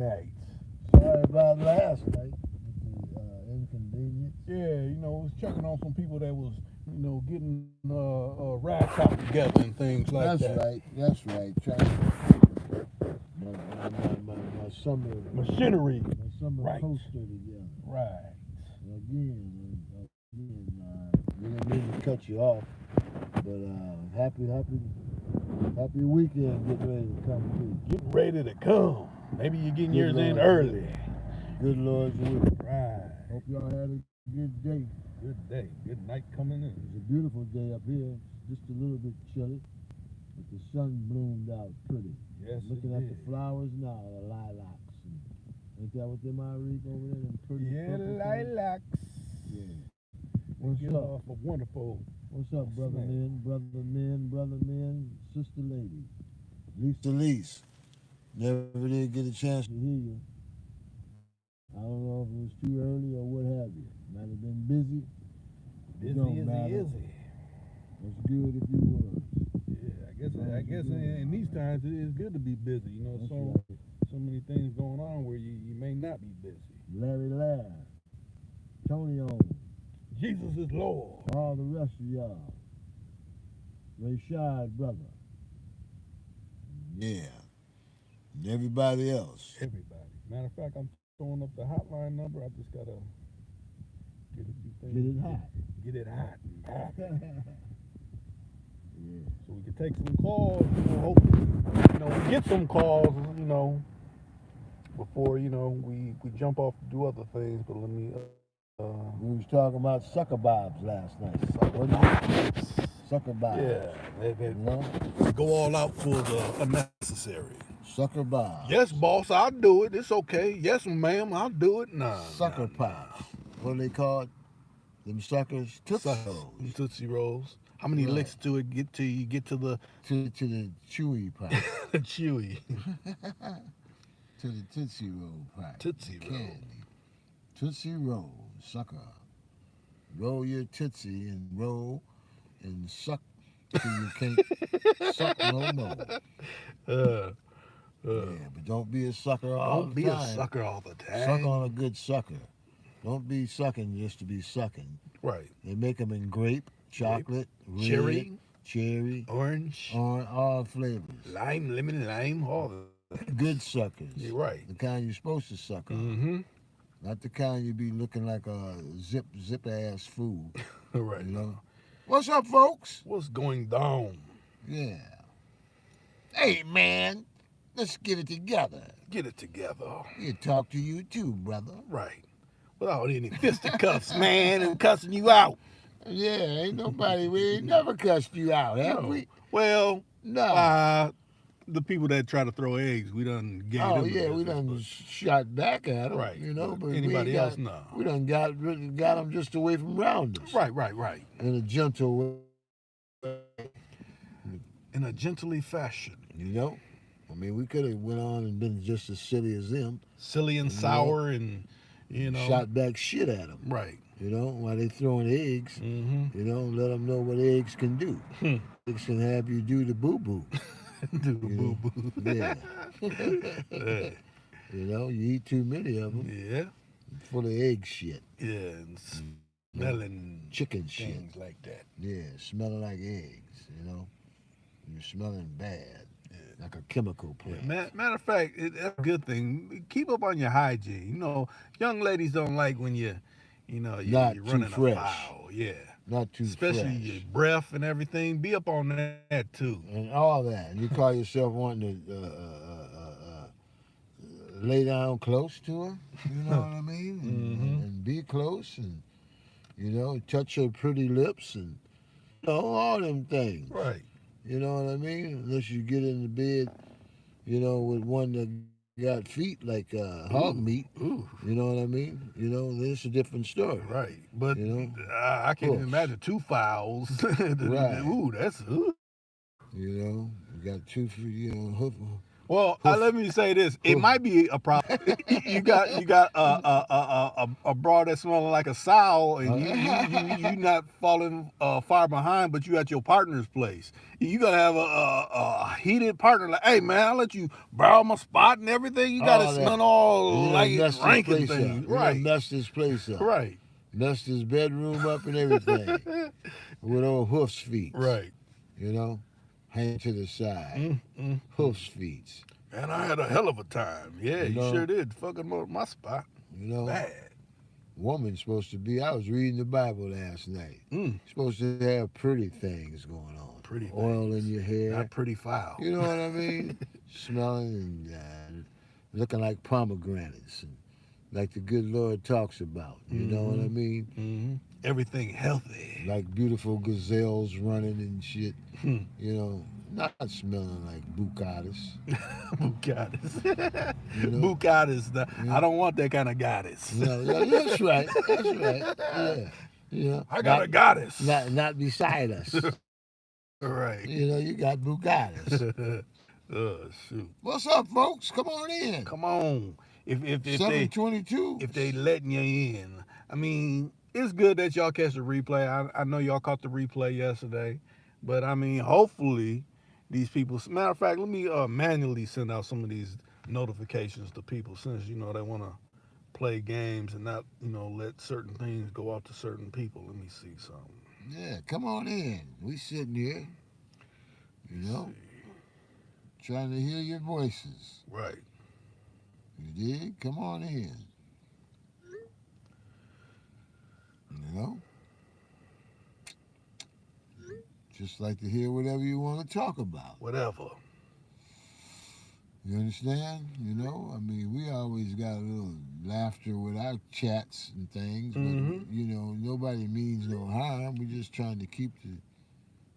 Right. Sorry about last night with the inconvenience. Yeah, was checking on some people that was, getting racks out together and things like That's that. right. That's right. Trying to my summer Machinery. Right. coaster together. Right. We didn't mean to cut you off, but happy weekend getting ready to come through. Getting ready to come. Maybe you're getting Good yours in Lord's early. Good Lord's will. Right. Hope y'all had a good day. Good day. Good night coming in. It's a beautiful day up here. Just a little bit chilly, but the sun bloomed out pretty. Yes, Looking at the flowers now, the lilacs. Ain't that what they might read over there? Them pretty Yeah, purple lilacs. Yeah. What's up? A wonderful. What's up, brother smell. brother men, sister ladies? Lisa Lease. Never did get a chance to hear you. I don't know if it was too early or what have you. Might have been busy. Busy, is he? It's good if you was. Yeah, I guess in these times it is good to be busy. That's so right. so many things going on where you may not be busy. Larry Laugh, Tony on, Jesus is Lord. all the rest of y'all. Rashad, brother. Yeah. And everybody else. Everybody. Matter of fact, I'm throwing up the hotline number. I just gotta get a few things. Get it hot. Get it hot. Yeah. So we can take some calls. Hopefully, we get some calls. Before we jump off to do other things. But let me. We was talking about sucker bobs last night. Sucker bobs. Yeah, You know? go all out for the unnecessary. Sucker bobs. Yes, boss, I'll do it. It's okay. Yes, ma'am, I'll do it. Nah. Sucker pops. What are they called? Them suckers? Tootsie Rolls. Tootsie Rolls. How many licks do it get to you get to the to the chewy pop? chewy. To the Tootsie Roll pop. Tootsie Roll. Candy. Tootsie Roll, sucker. Roll your tootsie and roll and suck till you can't suck no more. Yeah, but don't be a sucker all the time. Don't be a sucker all the time. Suck on a good sucker. Don't be sucking just to be sucking. Right. They make them in grape, chocolate, red, cherry, orange, all flavors. Lime, lemon, lime, all the good suckers. You're right. The kind you're supposed to suck on. Mm-hmm. Not the kind you be looking like a zip ass fool. Right. You know? What's up, folks? What's going down? Yeah. Hey, man. Let's get it together. Get it together. You talk to you too, brother. Right. Without any fisticuffs, man, and cussing you out. Yeah, we ain't never cussed you out, have we? Well, no. The people that try to throw eggs, we done gave them. Oh yeah, we done shot back at them, right? But anybody else, no. We done got them just away from round us. Right. In a gentle way. In a gently fashion. I mean, we could have went on and been just as silly as them. Silly and sour and, shot back shit at them. Right. While they throwing eggs, mm-hmm. Let them know what eggs can do. Eggs can have you do the boo-boo. Do the boo-boo. Yeah. You eat too many of them. Yeah. Full of egg shit. Yeah, and smelling chicken things shit. like that. Yeah, smelling like eggs, You're smelling bad. Like a chemical plant. Yeah, matter of fact, that's a good thing. Keep up on your hygiene. Young ladies don't like when you're running fresh. afoul. Yeah. Not too Especially fresh. your breath and everything. Be up on that too. And all that. And you call yourself wanting to lay down close to her. You know what I mean? And be close and, touch her pretty lips and, all them things. Right. You know what I mean? Unless you get in the bed, with one that got feet like hog meat. Ooh. You know what I mean? It's a different story. Right. But I can't even imagine two fowls. Right. Ooh, that's ooh. You got two, Well, Hoof, let me say this: it hoof. might be a problem. You got a broad that's smelling like a sow, and you not falling far behind, but you at your partner's place. You gotta have a heated partner. Like, hey man, I'll let you borrow my spot and everything. You got it All that. smelling all You done like messed this ranking place things, up. You done right? messed this place up. Right. Messed his bedroom up and everything. With old hoofs feet. Right. You know? Hang to the side. Hoofs feet. And I had a hell of a time. Yeah, you know? sure did. Fucking my spot. You know? Bad. Woman's supposed to be, I was reading the Bible last night. Supposed to have pretty things going on. Pretty oil things. in your hair. Not pretty foul. You know what I mean? Smelling and looking like pomegranates. And like the good Lord talks about. You know what I mean? Everything healthy. Like beautiful gazelles running and shit. You know, not smelling like bucatas. Bucatas. You know? Bucatas. I don't want that kind of goddess. No, that's right. That's right. Yeah. You know, I got a goddess. Not beside us. Right. You know, you got bucatas. Oh, shoot. What's up, folks? Come on in. Come on. If 722. If they letting you in. I mean, it's good that y'all catch the replay. I know y'all caught the replay yesterday. But, I mean, hopefully these people... Matter of fact, let me manually send out some of these notifications to people since, you know, they want to play games and not, you know, let certain things go out to certain people. Let me see something. Yeah, come on in. We sitting here, you know, trying to hear your voices. Right. You did? Come on in. You know? Just like to hear whatever you want to talk about. Whatever. You understand? You know, I mean, we always got a little laughter with our chats and things, but, you know, nobody means no harm. We're just trying to keep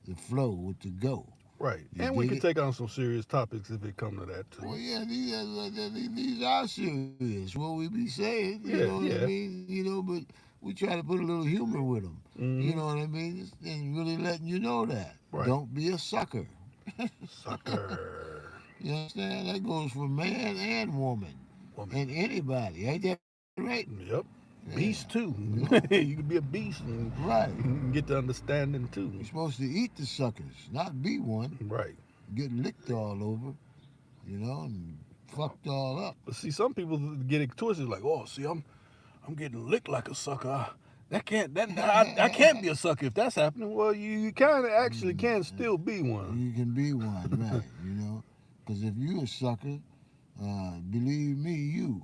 the flow with the go. Right. You and we can dig it? take on some serious topics if it come to that, too. Well, yeah, these are serious. What we be saying, you Yeah, know what yeah. I mean? You know, but we try to put a little humor with them. You know what I mean? And really letting you know that. Right. Don't be a sucker. Sucker. You understand? That goes for man and woman. And anybody. Ain't that right? Yep. Yeah. Beast, too. You can be a beast and Right. get the understanding, too. You're supposed to eat the suckers, not be one. Right. Get licked all over, you know, and fucked all up. But see, some people get it twisted, like, oh, see, I'm getting licked like a sucker. I can't be a sucker if that's happening. Well, you kind of actually can still be one. You can be one, right, you know. Because if you a sucker, believe me,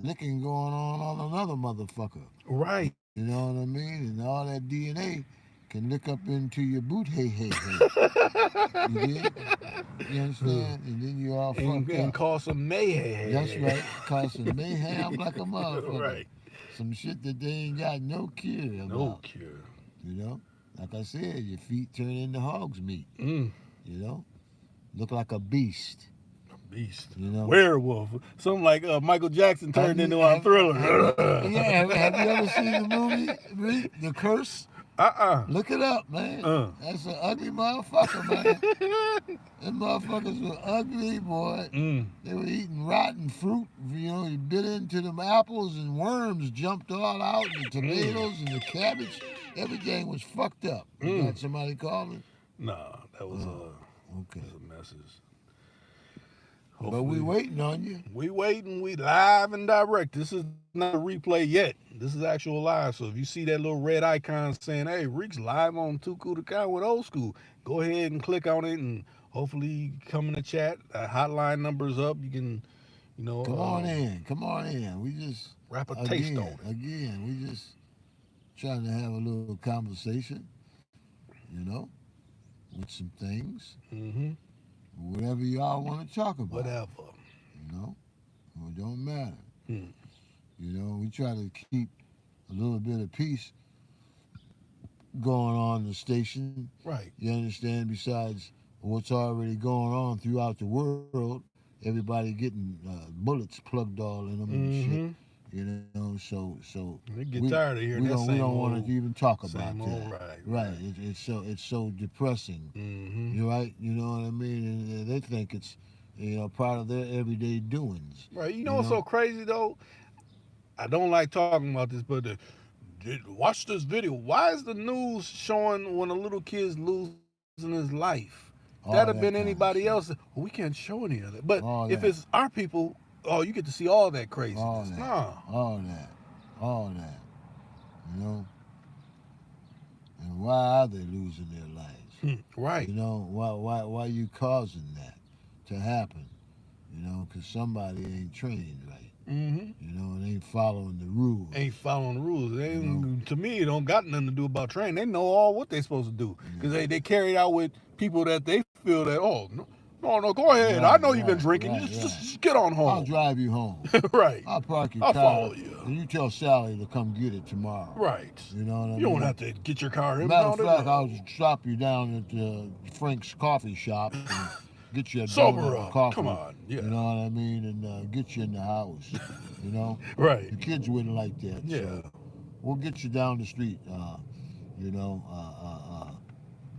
licking going on another motherfucker. Right. You know what I mean? And all that DNA can lick up into your boot hey. You did? You understand? And then you all fucked And up. cause some mayhem. That's right. Cause some mayhem like a motherfucker. Right. Some shit that they ain't got no cure about. No cure. You know? Like I said, your feet turn into hog's meat. You know? Look like a beast. Beast. You know? Werewolf. Something like Michael Jackson turned into a Thriller. Have you ever seen the movie, The Curse? Look it up, man. That's an ugly motherfucker, man. Them motherfuckers were ugly, boy. They were eating rotten fruit. You know, you bit into them apples and worms jumped all out, and the tomatoes and the cabbage. Everything was fucked up. You got somebody calling? Nah, that was Okay. a message. But we waiting on you. We waiting. We live and direct. This is not a replay yet. This is actual live. So if you see that little red icon saying, hey, Reek's live on Too Cool to Count with Old School, go ahead and click on it and hopefully come in the chat. Hotline number's up. You can, you know. Come on in. We just wrap a taste on it. Again, we just trying to have a little conversation, you know, with some things. Whatever y'all want to talk about. Whatever. You know? Well, it don't matter. You know, we try to keep a little bit of peace going on in the station. Right. You understand? Besides what's already going on throughout the world, everybody getting bullets plugged all in them and shit. You know, so they get tired of hearing that same we don't want to even talk about same that. old, right. It's so depressing. You're right. You know what I mean? And they think it's part of their everyday doings. Right. You You know what's so know, crazy though? I don't like talking about this, but watch this video. Why is the news showing when a little kid's losing his life? That'd have been all that anybody kind of else. shit, Well, we can't show any of that. But all if that, it's our people, oh, you get to see all that all craziness. that, Nah. all that, all that. You know, and why are they losing their lives? Right. Why you causing that to happen? Because somebody ain't trained right. Mm-hmm. And ain't following the rules. Ain't following the rules. They You know, ain't, to me, it don't got nothing to do about training. They know all what they supposed to do because yeah. they carry it out with people that they feel that no, go ahead. I Right, know you've been right, drinking. right, Just get on I'll home. drive you home. Right. I'll park your I'll car, follow you. and you tell Sally to come get it tomorrow. Right. You know what I You mean? don't have to get your car Matter of impounded. fact, No. I'll stop you down at Frank's coffee shop and get you a Sober donut up. coffee. Come on. Yeah. You know what I mean? And get you in the house. Right. The kids wouldn't like that. Yeah. So we'll get you down the street.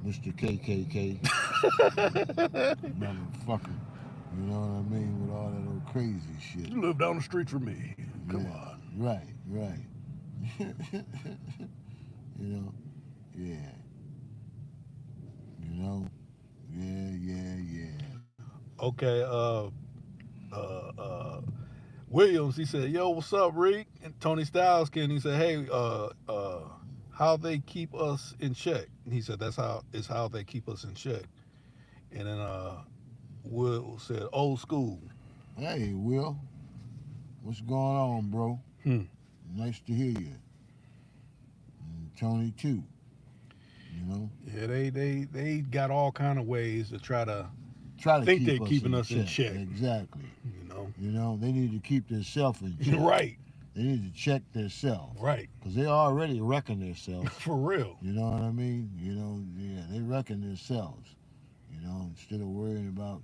Mr. KKK, motherfucker. You know what I mean? With all that old crazy shit. You live down the street from me. Come Yeah, on. right. Yeah. Yeah. Okay. Williams, he said, "Yo, what's up, Reek?" And Tony Styles he said, "Hey, how they keep us in check?" And he said, "That's how they keep us in check." And then Will said, "Old school." Hey, Will. What's going on, bro? Nice to hear you. And Tony too. Yeah, they got all kind of ways to try to think they're keep keeping us in check. Exactly. You know. They need to keep themselves in check. Right. They need to check themselves. Right. Because they already wrecking themselves. For real. You know what I mean? They wrecking themselves. Instead of worrying about,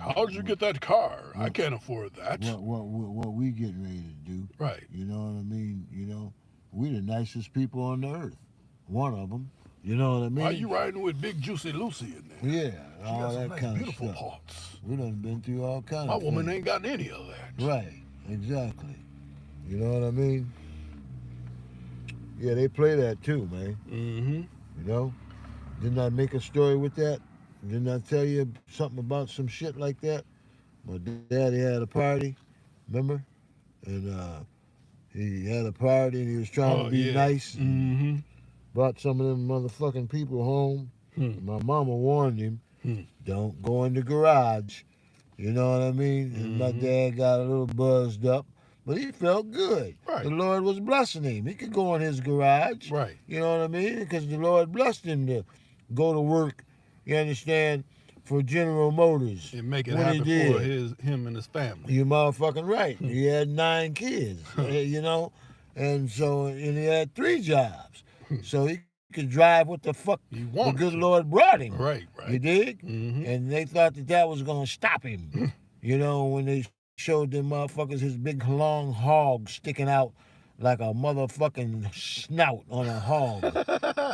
How did you get that car? I can't afford that. What we getting ready to do. Right. You know what I mean? We the nicest people on the earth. One of them. You know what I mean? Why you riding with Big Juicy Lucy in there? Yeah, She all got some that nice, kind of beautiful stuff. parts. We done been through all kinds My of woman things. ain't got any of that. Right, exactly. You know what I mean? Yeah, they play that too, man. Mm-hmm. Didn't I make a story with that? Didn't I tell you something about some shit like that? My daddy had a party, remember? And he had a party and he was trying to be nice. Mm-hmm. Brought some of them motherfucking people home. My mama warned him, don't go in the garage. You know what I mean? And my dad got a little buzzed up, but he felt good. Right. The Lord was blessing him. He could go in his garage. Right. You know what I mean? Because the Lord blessed him to go to work, you understand, for General Motors. And make it when happen he did. for him and his family. You motherfucking right. He had 9 kids, and he had 3 jobs. So he could drive what the fuck the good Lord brought him. Right. You dig? Mm-hmm. And they thought that was going to stop him. When they showed them motherfuckers his big long hog sticking out like a motherfucking snout on a hog.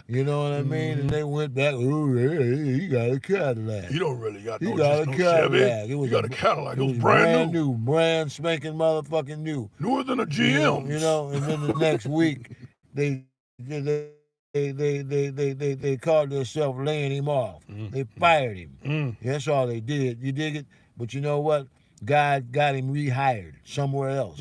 You know what I mean? And they went back, oh, hey, he got a Cadillac. You don't really got He no, got just a no Cadillac. Chevy. It was you got a Cadillac. It was brand new. Brand spanking motherfucking new. Newer than a GM. And then the next week, they called themselves laying him off. They fired him. That's all they did. You dig it? But you know what? God got him rehired somewhere else.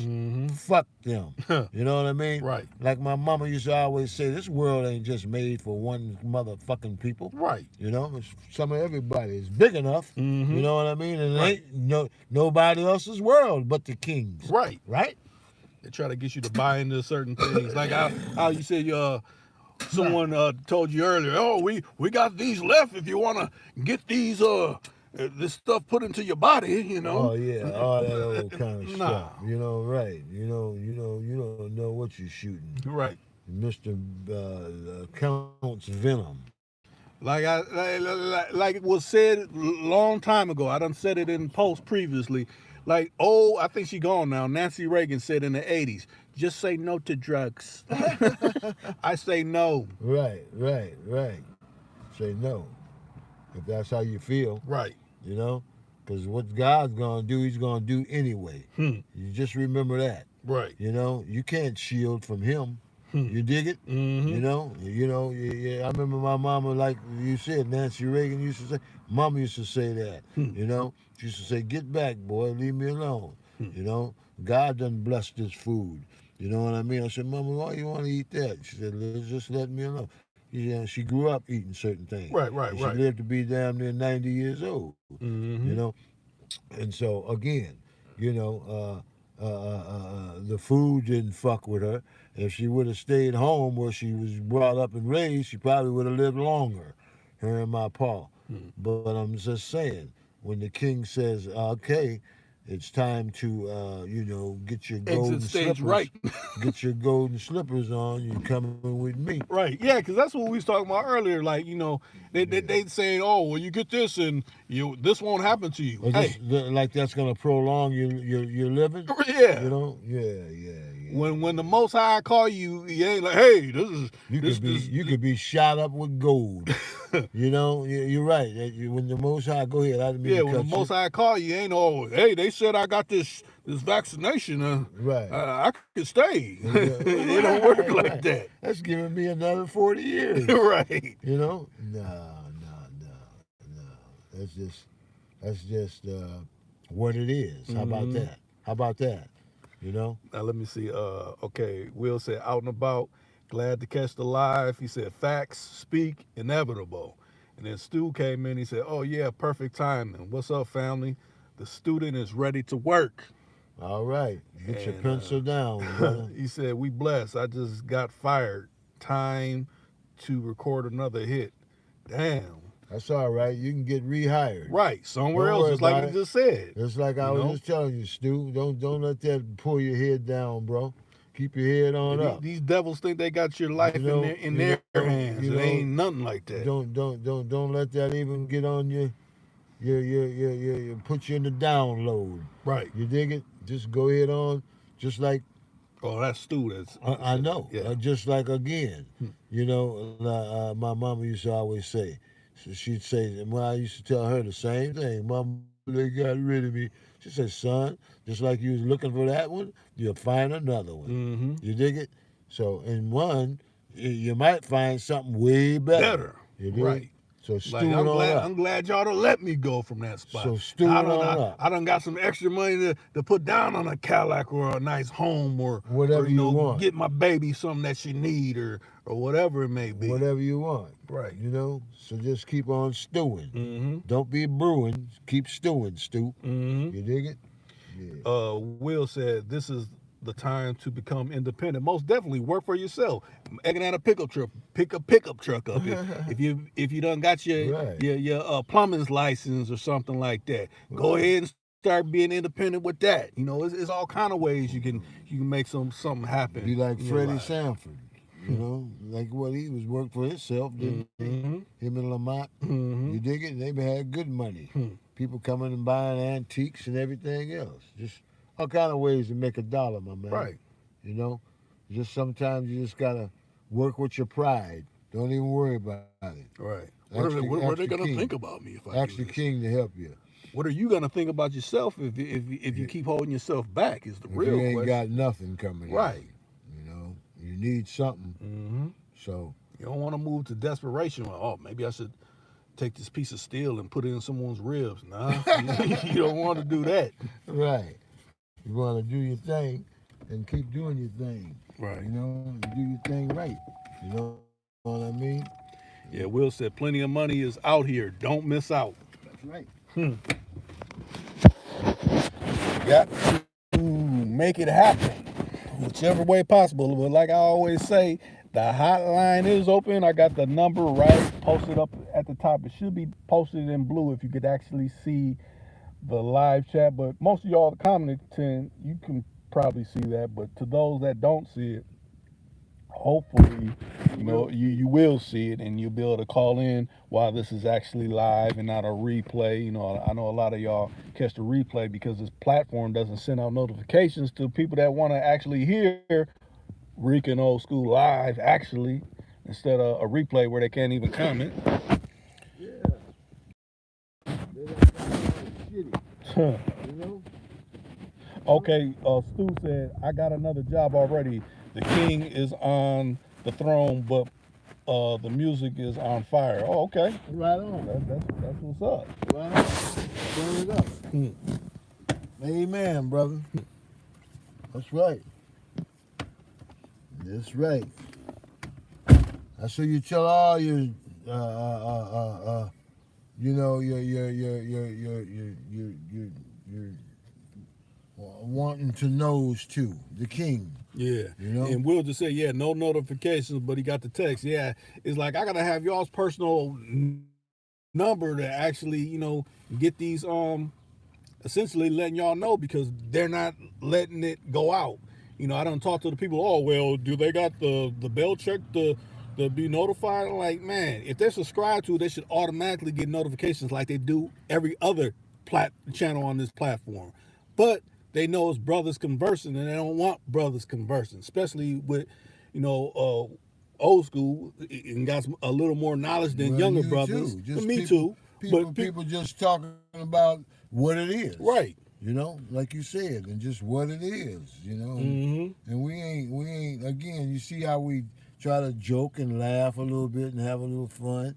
Fuck them. You know what I mean? Right. Like my mama used to always say, this world ain't just made for one motherfucking people. Right. It's some of everybody. It's big enough. You know what I mean? And Right. it ain't nobody else's world but the king's. Right. Right? They try to get you to buy into certain things. Like how you said someone told you earlier, oh, we got these left if you want to get these this stuff put into your body, Oh yeah, all that old kind of Nah. stuff. Right. You don't know what you're shooting. Right. Mr. Count's venom. Like it was said a long time ago. I done said it in post previously. Like, I think she gone now. Nancy Reagan said in the 80s, just say no to drugs. I say no. Right. Say no. If that's how you feel, Right. Because what God's going to do, he's going to do anyway. Hmm. You just remember that. Right. You know, you can't shield from him. You dig it? Mm-hmm. You know, yeah, I remember my mama, like you said, Nancy Reagan used to say, Mama used to say that, you know. She used to say, get back, boy, leave me alone. You know, God done blessed this food. You know what I mean? I said, Mama, why you want to eat that? She said, just let me alone. Yeah, she grew up eating certain things. Right. And she lived to be damn near 90 years old. Mm-hmm. You know, and so again, you know, the food didn't fuck with her. If she would have stayed home where she was brought up and raised, she probably would have lived longer. Her and my pa. But I'm just saying, when the king says, "Okay, it's time to, you know, get your golden Exit stage slippers, right. get your golden slippers on. You coming with me?" Right. Yeah, because that's what we was talking about earlier. Like, you know, they say, oh, well, you get this and this won't happen to you. Or Hey. like that's gonna prolong your living. Yeah. You know. Yeah. When the Most High call you, you ain't like, hey, this is you could be shot up with gold. You know, you're right. When the Most High, go ahead. I didn't mean to when cut the you. Most High call you, ain't hey, they said I got this vaccination. Right. I could stay. It don't work like that. That's giving me another 40 years. Right. You know? No. That's just what it is. How about that? How about that? You know? Now let me see. Okay, Will said out and about, glad to catch the live. He said facts speak inevitable. And then Stu came in. He said, "Oh yeah, perfect timing. What's up, family? The student is ready to work." All right, get your And, pencil down, brother. He said, "We blessed. I just got fired. Time to record another hit. Damn." That's all right. You can get rehired. Right, somewhere Don't else, worry just like about you it. just said. It's like I was just telling you, Stu. Don't let that pull your head down, bro. Keep your head on up. These devils think they got your life in their hands. It ain't nothing like that. Don't let that even get on your put you in the download. Right. You dig it? Just go ahead on. Just like Oh, that's Stu. That's I know. Yeah. Just like again, you know, my mama used to always say. So she'd say, and when I used to tell her the same thing, Mama, they got rid of me. She said, son, just like you was looking for that one, you'll find another one. Mm-hmm. You dig it? So in one, you might find something way better. You dig right. It? So Like, I'm glad y'all don't let me go from that spot. So stewing on up. I done got some extra money to put down on a Cadillac or a nice home or whatever or, you know, want. Get my baby something that she need or whatever it may be. Whatever you want. Right. You know? So just keep on stewing. Mm-hmm. Don't be brewing. Keep stewing, Stu. Mm-hmm. You dig it? Yeah. Will said this is the time to become independent. Most definitely work for yourself. Egging out a pickup truck, pick a pickup truck up. if you done got your plumbing's license or something like that, go ahead and start being independent with that. You know, it's all kind of ways you can make something happen. Be like Freddie Sanford. You know, like what he was worked for himself, didn't he? Him and Lamont. You dig it? They had good money. People coming and buying antiques and everything else. Just all kind of ways to make a dollar, my man. Right. You know, just sometimes you just gotta work with your pride. Don't even worry about it. Right. What are they gonna think about me if I ask the king to help you? What are you gonna think about yourself if you keep holding yourself back? Is the real question. You ain't question. got nothing coming. Right. You know, you need something. Mm-hmm. So you don't want to move to desperation. Like, oh, maybe I should take this piece of steel and put it in someone's ribs. Nah, you don't want to do that. Right. You want to do your thing and keep doing your thing. Right. You know, and do your thing right. You know what I mean? Yeah, Will said plenty of money is out here. Don't miss out. That's right. Got to make it happen, whichever way possible. But like I always say, the hotline is open. I got the number right posted up at the top. It should be posted in blue if you could actually see the live chat. But most of y'all commenting, you can probably see that. But to those that don't see it, hopefully, you know, you will see it and you'll be able to call in while this is actually live and not a replay. You know, I know a lot of y'all catch the replay because this platform doesn't send out notifications to people that want to actually hear Rick and Old School live, actually, instead of a replay where they can't even comment. Yeah. They don't shitty. You know? Okay, Stu said, I got another job already. The king is on the throne, but the music is on fire. Oh, okay. Right on. That's what's up. Right on. Turn it up. Hmm. Amen, brother. That's right. That's right. That's what you tell all your, you know, your wanting to knows too. The king. Yeah. You know? And Will just said, yeah, no notifications, but he got the text. Yeah. It's like, I got to have y'all's personal number to actually, get these, essentially letting y'all know, because they're not letting it go out. I don't talk to the people, oh, well, do they got the bell check to be notified? I'm like, man, if they're subscribed to it, they should automatically get notifications like they do every other channel on this platform. But they know it's brothers conversing, and they don't want brothers conversing, especially with, old school and got a little more knowledge than Well, younger you brothers. too. Just Me people- too. People just talking about what it is. Right. You know, like you said, and just what it is, you know. Mm-hmm. And we ain't, again, you see how we try to joke and laugh a little bit and have a little fun,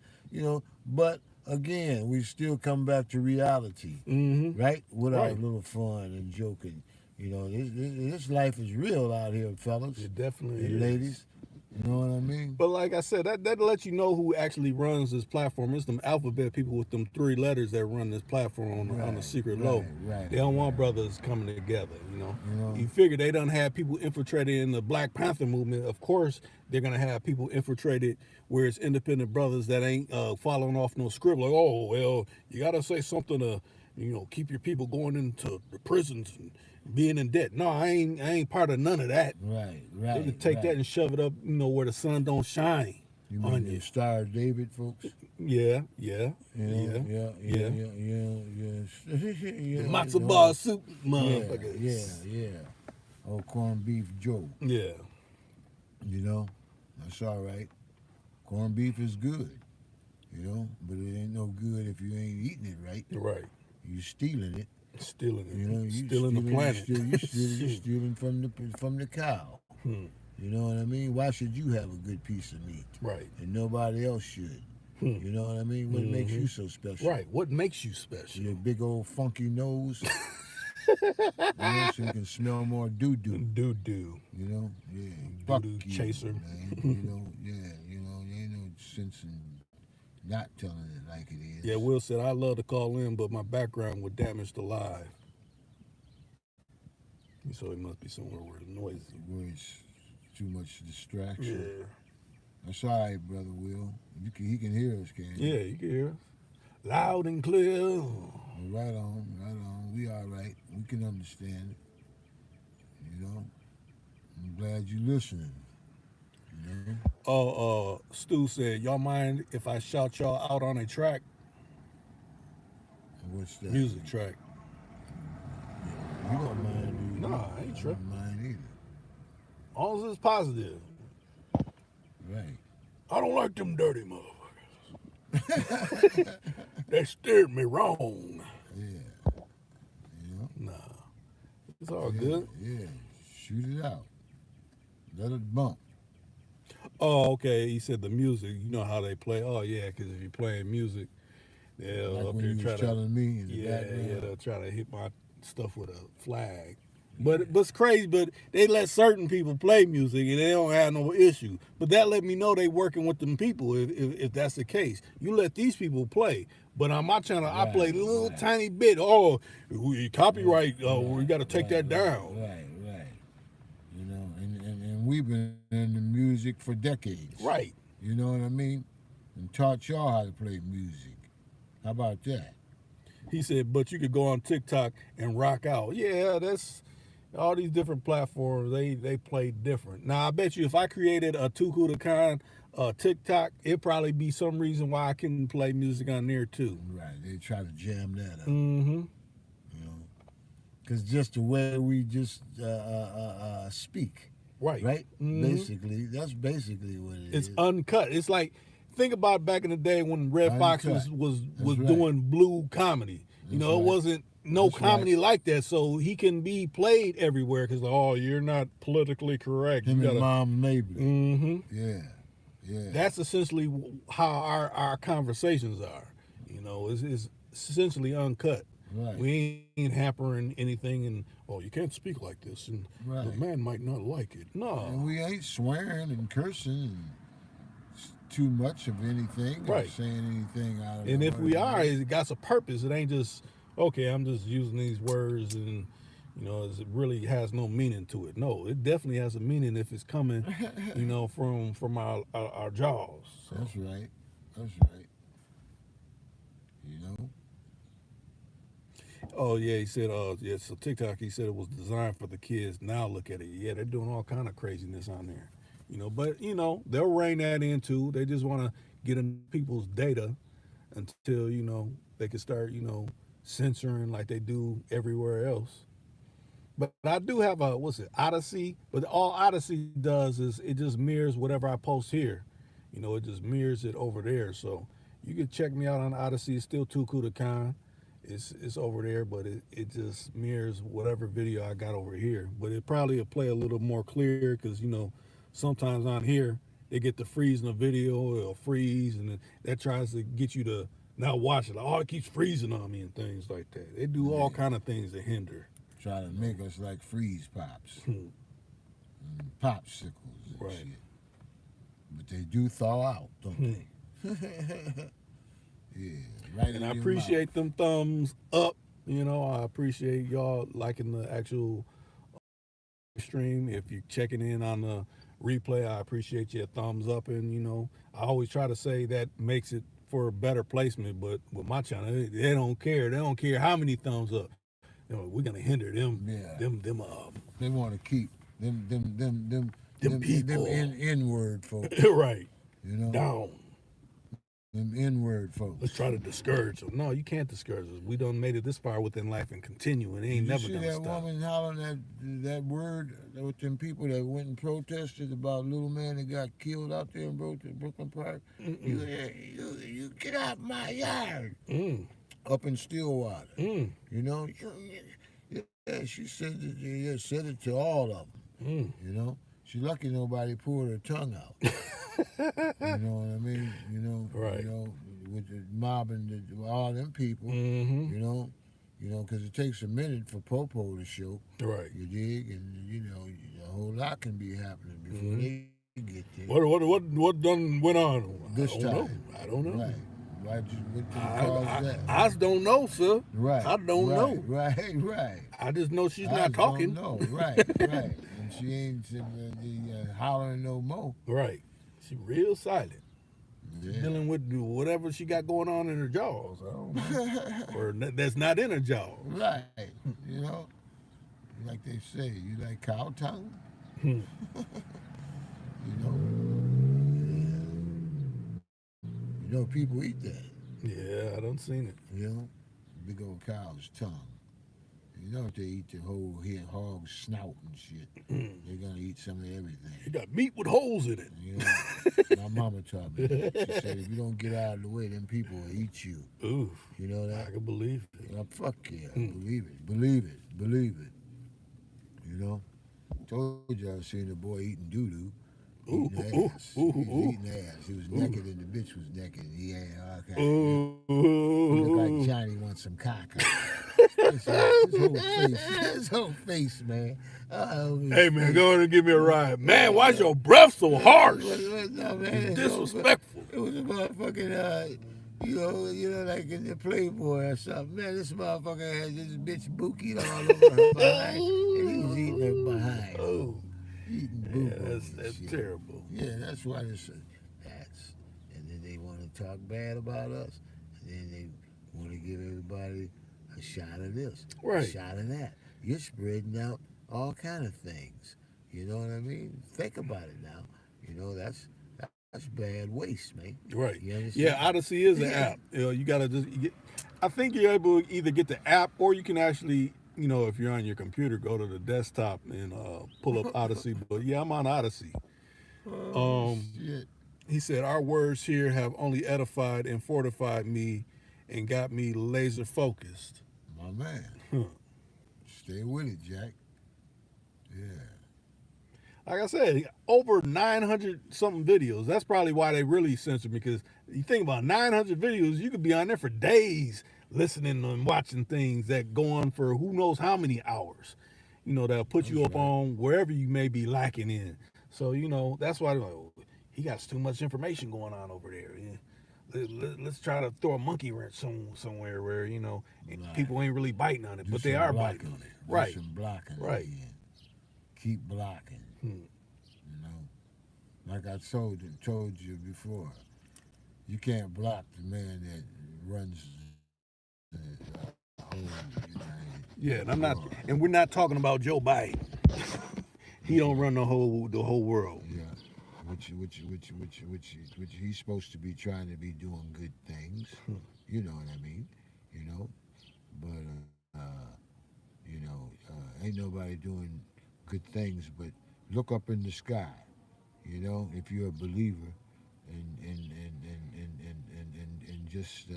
but again, we still come back to reality, Mm-hmm. right? With our Right. little fun and joking. This life is real out here, fellas It definitely and is. ladies. You know what I mean? But like I said, that lets you know who actually runs this platform. It's them alphabet people with them 3 letters that run this platform on the secret low. Right. They don't want brothers coming together, know? You figure they done have people infiltrated in the Black Panther movement. Of course, they're going to have people infiltrated where it's independent brothers that ain't following off no script. Like, oh, well, you got to say something to, keep your people going into the prisons and being in debt. No, I ain't part of none of that. Right. They can take that and shove it up, where the sun don't shine. You mean on the you. Star of David, folks? Yeah. Yeah. The The matzo ball soup, motherfuckers. Yeah. Oh, corned beef Joe. Yeah. That's all right. Corned beef is good, but it ain't no good if you ain't eating it right. Right. You stealing it. Stealing it. You Stealing the planet. You stealing from the cow. You know what I mean? Why should you have a good piece of meat? Right. And nobody else should. You know what I mean? What makes you so special? Right. What makes you special? Your big old funky nose. So you can smell more doo-doo. Doo-doo. Yeah. Doo-doo Fuck you, chaser. man. There ain't no sense in not telling it like it is. Yeah, Will said, I love to call in, but my background would damage the live. So it must be somewhere where it's noisy. Where it's too much distraction. Yeah. That's all right, Brother Will. He can hear us, can't he? Yeah, you can hear us. Loud and clear. Right on. We all right. We can understand it. I'm glad you're listening. Stu said, y'all mind if I shout y'all out on a track? What's that? Music track. You don't mind, do you? Nah, I ain't I tripping. don't mind either. As long as it's positive. Right. I don't like them dirty motherfuckers. They steered me wrong. Yeah. Nah. It's all Yeah, good. Yeah. Shoot it out. Let it bump. Oh, okay. He said the music. You know how they play. Oh, yeah, because if you're playing music, they'll Like up when there you try was to. telling me in the Yeah, background. they'll try to hit my stuff with a flag. But it's crazy, but they let certain people play music and they don't have no issue. But that let me know they working with them people if that's the case. You let these people play. But on my channel, I play a little tiny bit. Oh, copyright, we got to take that down. Right. And we've been in the music for decades. Right. You know what I mean? And taught y'all how to play music. How about that? He said, but you could go on TikTok and rock out. Yeah, that's all these different platforms. They play different. Now, I bet you if I created a Tuku Khan TikTok, it'd probably be some reason why I couldn't play music on there too. Right. They try to jam that up. Mm-hmm. Because just the way we just speak. Right. Right? Mhm. Basically, that's basically what it is. It's uncut. It's like, think about back in the day when Red Fox Uncut. was That's right. doing blue comedy. That's It right. wasn't no That's comedy right. like that, so he can be played everywhere. Because oh, you're not politically correct. You Him and gotta. Mom Mabley. Mm-hmm. Yeah, yeah. That's essentially how our conversations are. You know, it's essentially uncut. Right, We ain't hampering anything, and oh, you can't speak like this, and the right. man might not like it. And No, we ain't swearing and cursing and too much of anything or right. saying anything out of the And if we are, ordinary. it got a purpose. It ain't just okay. I'm just using these words, and it really has no meaning to it. No, it definitely has a meaning if it's coming, from our jaws. So. That's right. That's right. You know? Oh yeah, he said. Yeah. So TikTok, he said it was designed for the kids. Now look at it. Yeah, they're doing all kind of craziness on there. But they'll rein that in too. They just want to get in people's data until they can start censoring like they do everywhere else. But I do have a what's it Odyssey? But all Odyssey does is it just mirrors whatever I post here. It just mirrors it over there. So you can check me out on Odyssey. It's still Tuku the Khan. It's over there, but it just mirrors whatever video I got over here. But it probably will play a little more clear because sometimes on here they get to freezing a video or freeze, and that tries to get you to not watch it. Oh, it keeps freezing on me and things like that. They do all Yeah. kind of things to hinder. Try to make us like freeze pops Hmm. and popsicles and Right. shit. But they do thaw out, don't Hmm. they? Yeah, right And in I your mouth. appreciate them thumbs up. I appreciate y'all liking the actual stream. If you're checking in on the replay, I appreciate your thumbs up. And I always try to say that makes it for a better placement. But with my channel, they don't care. They don't care how many thumbs up. We're gonna hinder them, Yeah. them They want to keep them people inward folks, right you know? down. Them inward Let's folks. try to discourage them. No, you can't discourage us. We done made it this far within life and continue, and it Did ain't you never see gonna that stop. woman hollering that word with them people that went and protested about little man that got killed out there in Brooklyn Park? Mm-mm. You get out my yard Mm. up in Stillwater. Mm. You know, yeah, she said it to all of them. Mm. You know, she lucky nobody pulled her tongue out. You know what I mean? Right. With the mobbing all them people. Mm-hmm. Because it takes a minute for Popo to show. Right. You dig, and a whole lot can be happening before Mhm. they get there. What done went on? This I don't know. time, I don't know. right? What did I, cause I, that? I don't know, sir. Right. I don't know. Right. I just know she's I not just talking. don't know. Right. And she ain't hollering no more. Right. She real silent. Yeah. Dealing with whatever she got going on in her jaws. I don't know. Or that's not in her jaws. Right. You know, like they say, you like cow tongue? Hmm. You know? People eat that. Yeah, I done seen it. Big old cow's tongue. If they eat the whole hog snout and shit, they're gonna eat some of everything. It got meat with holes in it. My mama taught me that. She said if you don't get out of the way, them people will eat you. Oof. You know I that? can believe it. Fuck yeah, believe it. Told you I seen the boy eating doo doo. Eating ass. He was eating ass. He was naked and the bitch was naked. He had all kinds. He looked like Johnny wants some caca. His whole face, man. Hey man, go ahead and give me a ride. Man, why's your breath so harsh? No, man, It's disrespectful. It was a motherfucking, like in the Playboy or something. Man, this motherfucker had this bitch bookie all over her behind, and he was eating her behind. Oh, Eating yeah, boo-boo that's and shit. terrible. Yeah, that's why this. And then they want to talk bad about us, and then they want to give everybody a shot of this, Right. a shot of that. You're spreading out all kind of things. You know what I mean? Think about it now. That's bad waste, man. Right. You understand? Yeah, Odyssey is an app. You gotta I think you're able to either get the app or you can actually, if you're on your computer, go to the desktop and pull up Odyssey. But yeah, I'm on Odyssey. Shit. He said our words here have only edified and fortified me and got me laser focused. My man. Huh. Stay with it, Jack. Yeah. Like I said, over 900 something videos. That's probably why they really censored me, because you think about 900 videos, you could be on there for days listening and watching things that go on for who knows how many hours. That'll put That's you up right. on wherever you may be lacking in. So, that's why they're like, oh, he got too much information going on over there. Yeah. Let's try to throw a monkey wrench somewhere where, Right. people ain't really biting on it, Do but they some are biting blocking. on it. Do Right, some blocking right. again. Keep blocking. Hmm. You know, like I told you before, you can't block the man that runs the whole Yeah, and United world. we're not talking about Joe Biden. He don't run the whole world. Yeah, which he's supposed to be trying to be doing good things. You know what I mean? You know, but ain't nobody doing good things. But look up in the sky. You know, if you're a believer, and just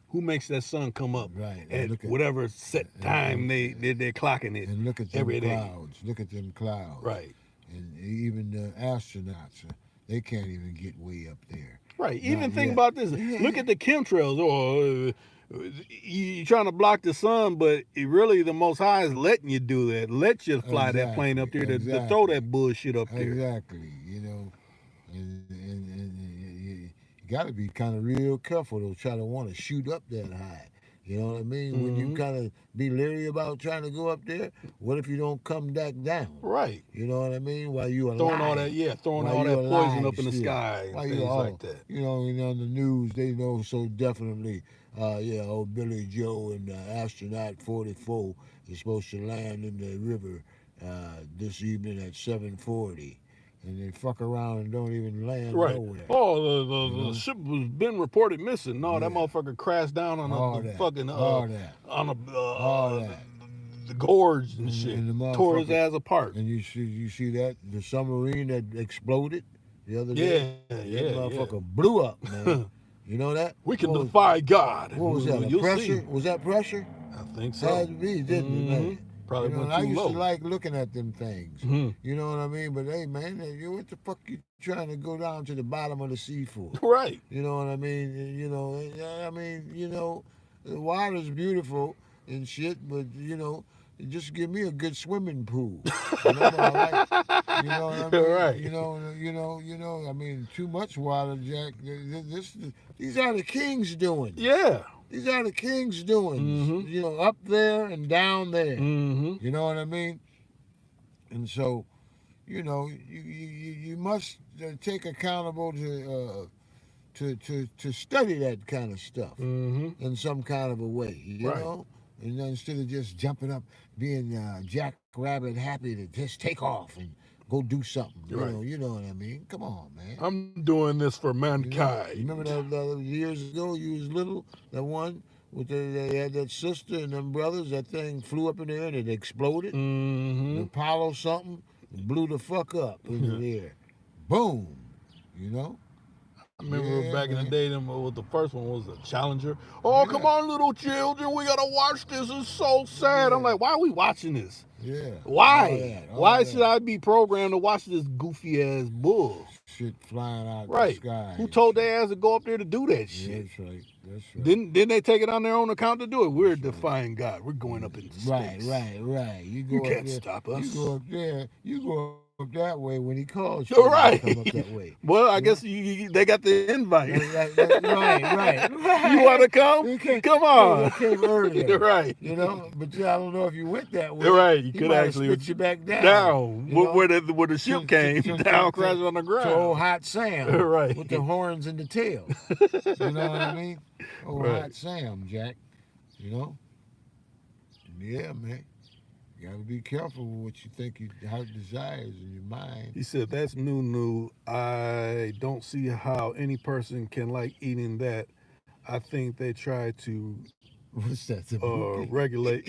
Who makes that sun come up right and at look at whatever set time they're clocking it and look at them every day? clouds. Look at them clouds. Right. And even the astronauts, they can't even get way up there. Right. Not Even think yet. about this. Look at the chemtrails. Or you're trying to block the sun, but really the Most High is letting you do that. Let you fly that plane up there to throw Exactly. that bullshit up there. Exactly. You know, and you got to be kind of real careful to try to want to shoot up that high. You know what I mean? When you kind of be leery about trying to go up there, what if you don't come back down? Right. You know what I mean? While you alive. Throwing all that poison up in the sky and While things like that. You know, and on the news, they know so definitely, old Billy Joe and astronaut 44 is supposed to land in the river this evening at 7:40. And they fuck around and don't even land Right. nowhere. Oh, You know? the ship was been reported missing. No, that Yeah. motherfucker crashed down on All the that. fucking All that. on a All that. the gorge and shit. And the Tore his motherfucker- ass apart. And you see that the submarine that exploded the other day. Yeah, That yeah, motherfucker blew up, man. You know that? We can What was- defy God. What was that? A You'll pressure? see. Was that pressure? I think so. Had to be, didn't it, man? Probably You know, went and I too used low. to like looking at them things. Mhm. You know what I mean? But hey, man, what the fuck you trying to go down to the bottom of the sea for? Right. You know what I mean? The water's beautiful and shit, but just give me a good swimming pool. You know what I mean? Right. I mean, too much water, Jack. These are the kings doing. Yeah. These are the kings doing. Mhm. You know, up there and down there. Mm-hmm. You know what I mean? And so, you must take accountable to study that kind of stuff Mm-hmm. in some kind of a way, Right. know? And then instead of just jumping up, being Jack Rabbit happy to just take off and go do something. Right. You know what I mean? Come on, man. I'm doing this for You know, mankind. you remember that years ago, you was little, that one with they had that sister and them brothers, that thing flew up in the air and it exploded. Mm-hmm. Apollo something, it blew the fuck up in the air. Boom. You know? I remember Yeah, back in the man. day, the first one was a Challenger. Oh, come on, little children, we gotta watch this. It's so sad. I'm Yeah. like, why are we watching this? Yeah. Why? All Why that should I be programmed to watch this goofy ass bull? shit flying out Right. the sky? Who told their ass to go up there to do that Yeah, shit? that's right. That's right. Didn't they take it on their own account to do it? We're defying God. We're going up into space. Right. You go You up can't there, stop us. You go up there. You go up that way when he calls. You're you, right. Come up that way. Well, I guess they got the invite. Right. You want to come? You can't- Come They on. came earlier. You're right. You know, but I don't know if you went that way. You're right. You He could might have actually spit you back down. down you know? where the ship came down, crashing on the To old ground. Hot Sam. Right. With the horns and the tail. You know what I mean? Old Right. Hot Sam, Jack. You know? Yeah, man. You gotta be careful with what you think your heart desires in your mind. He said, "That's new. I don't see how any person can like eating that. I think they try to What's that? The regulate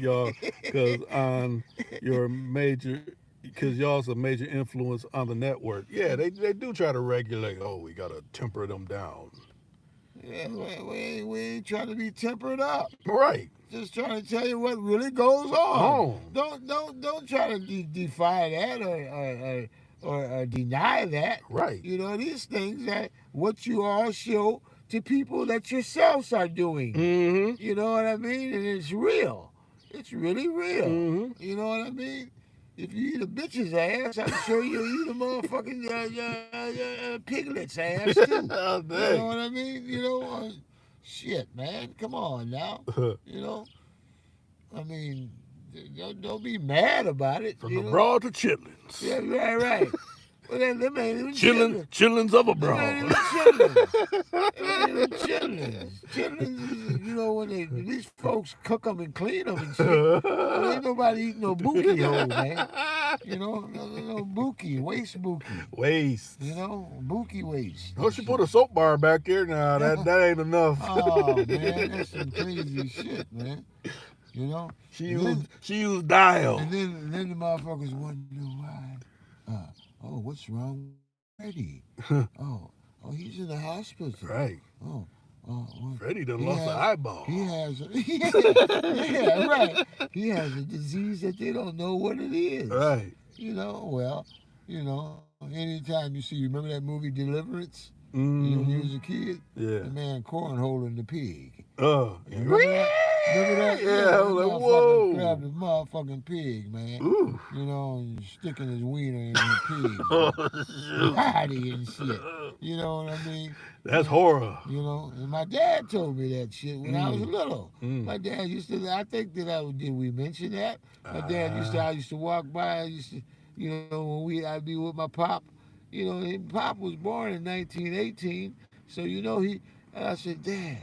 y'all because on your major because y'all's a major influence on the network. Yeah, they do try to regulate. Oh, we gotta temper them down. Yeah, we ain't trying to be tempered up. Right. Just trying to tell you what really goes on. Oh. Don't try to defy that or deny that. Right. You know, these things that what you all show to people that yourselves are doing. Mm-hmm. You know what I mean? And it's real. It's really real. Mm-hmm. You know what I mean? If you eat a bitch's ass, I'm sure you'll eat a motherfucking piglet's ass too. Oh, You know dang. what I mean? Shit, man. Come on now. You know, I mean, don't be mad about it. From you the know? broad to chitlins. Yeah, right. Well, them ain't even Chillins of a Them ain't even broad. chitlins. Chitlins, you know, when these folks cook them and clean them and shit. Well, ain't nobody eating no bookie hole, man. You know, no bookie, waste bookie. Waste. You know, bookie waste. Oh, she put a soap bar back there now. That ain't enough. Oh man, that's some crazy shit, man. You know, She used dial. and then the motherfuckers wonder why. What's wrong with Freddie? oh, he's in the hospital. Right. Well, Freddie done he lost an eyeball. He has, right. He has a disease that they don't know what it is. Right. Anytime you see, remember that movie Deliverance? Mm-hmm. You know, when you was a kid? Yeah. The man cornholing the pig. Oh. Remember that? Yeah, I was like, whoa. Grabbed the motherfucking pig, man. Ooh. You know, and sticking his wiener in the pig. Oh, shoot. Body and shit. You know what I mean? That's horror. You know, and my dad told me that shit when I was little. Mm. My dad used to. I think did we mention that? My dad I used to walk by. When I'd be with my pop. You know, and Pop was born in 1918, so and I said, Dad,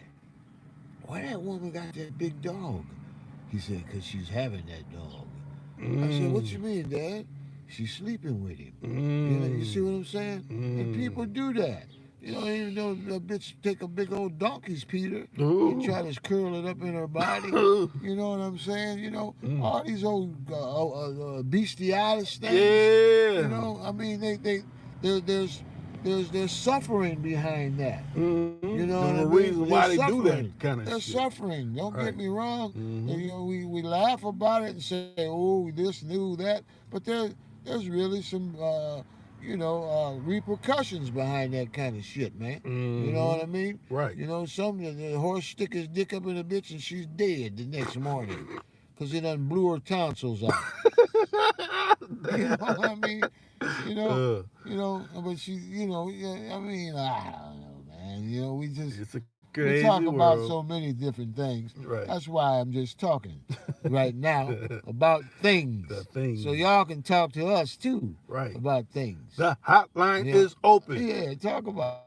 why that woman got that big dog? He said, 'cause she's having that dog. I said, what you mean, Dad? She's sleeping with him. You see what I'm saying? And people do that. You don't even know the bitch take a big old donkey's Peter and try to curl it up in her body. You know what I'm saying? You know, all these old bestiality things. Yeah. You know, I mean, there's suffering behind that. You know what I mean? Reason why they suffering. do that kind of They're shit. suffering. Don't get me wrong. Mm-hmm. You know, we laugh about it and say, oh, this, new, that. But there's really some, repercussions behind that kind of shit, man. Mm-hmm. You know what I mean? Right. You know, the horse stick his dick up in a bitch and she's dead the next morning because it done blew her tonsils out. You know what I mean? But she, I don't know, man. You know, It's a we crazy talk world. about so many different things. Right. That's why I'm just talking right now about things. The things. So y'all can talk to us too Right. about things. The hotline Yeah. is open. Yeah, talk about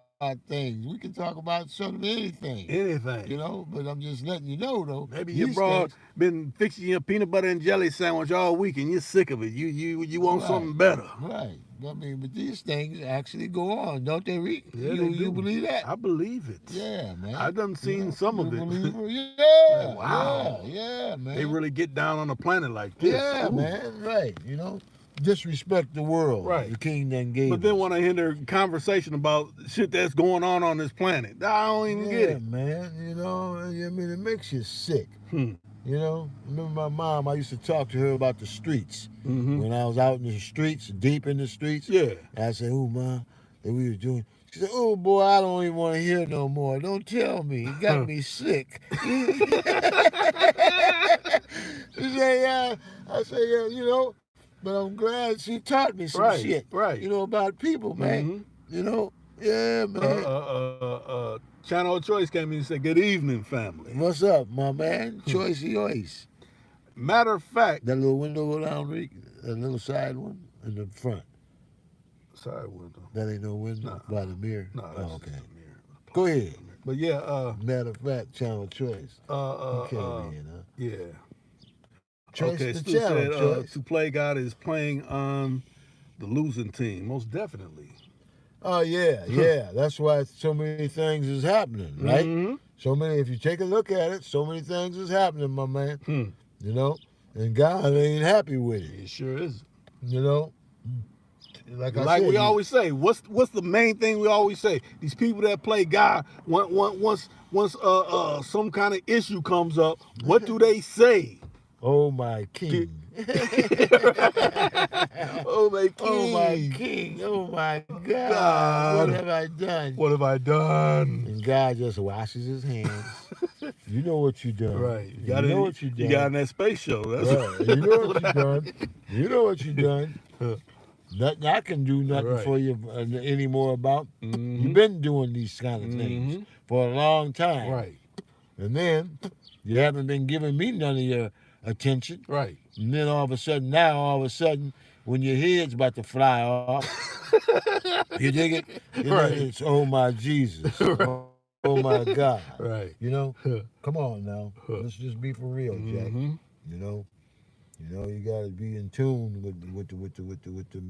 things. We can talk about sort of anything. Anything. You know, but I'm just letting you know though. Maybe your these broad things- been fixing your peanut butter and jelly sandwich all week and you're sick of it. You want Right. something better. Right. I mean, but these things actually go on, don't they, Reek? Yeah, you, they do. you believe that? I believe it. Yeah, man. I done seen some you of it. believe it? Yeah. Wow. Yeah, man. They really get down on the planet like this. Yeah, Ooh. man. Right. You know, disrespect the world. Right. The king then gave But then us. when I hear their conversation about shit that's going on this planet, I don't even get it. man. You know, I mean, it makes you sick. Hmm. You know, remember my mom, I used to talk to her about the streets. Mm-hmm. When I was out in the streets, deep in the streets. Yeah. And I said, oh, Ma, that we was doing. She said, oh, boy, I don't even want to hear no more. Don't tell me. It got me sick. She said, yeah. I said, yeah, but I'm glad she taught me some shit. Right. About people, man. Mm-hmm. You know? Yeah, man. Channel of Choice came in and said, good evening, family. What's up, my man? Choice yours. Matter of fact. That little window go down, Rick? That little side one in the front. Side window. That ain't no window by the mirror? No, that's okay. just a mirror. Go ahead. But yeah, Matter of fact, Channel Choice. You came in, huh? Yeah. Choice okay, the Stu channel, said Choice. To Play God is playing on the losing team. Most definitely. Oh, yeah. That's why so many things is happening, right? Mm-hmm. So many, if you take a look at it, so many things is happening, my man. You know? And God ain't happy with it. It sure is. You know? like I Like said, we always say, what's the main thing we always say? These people that play God, once some kind of issue comes up, what do they say? oh my king. Oh my king! Oh my king. Oh my God. God. What have I done? What have I done? And God just washes his hands. You know what you done. Right. You know what you done. You got in that space show. That's Right. You know what you done. You know what you done. Nothing I can do nothing Right. for you anymore about. Mhm. You've been doing these kind of things Mhm. for a long time. Right. And then you haven't been giving me none of your attention. Right. And then all of a sudden, when your head's about to fly off, you dig it? And Right. then it's, oh my Jesus. Right. Oh my God. Right. You know? Come on now. Let's just be for real, Jack. Mhm. You know? You gotta be in tune with the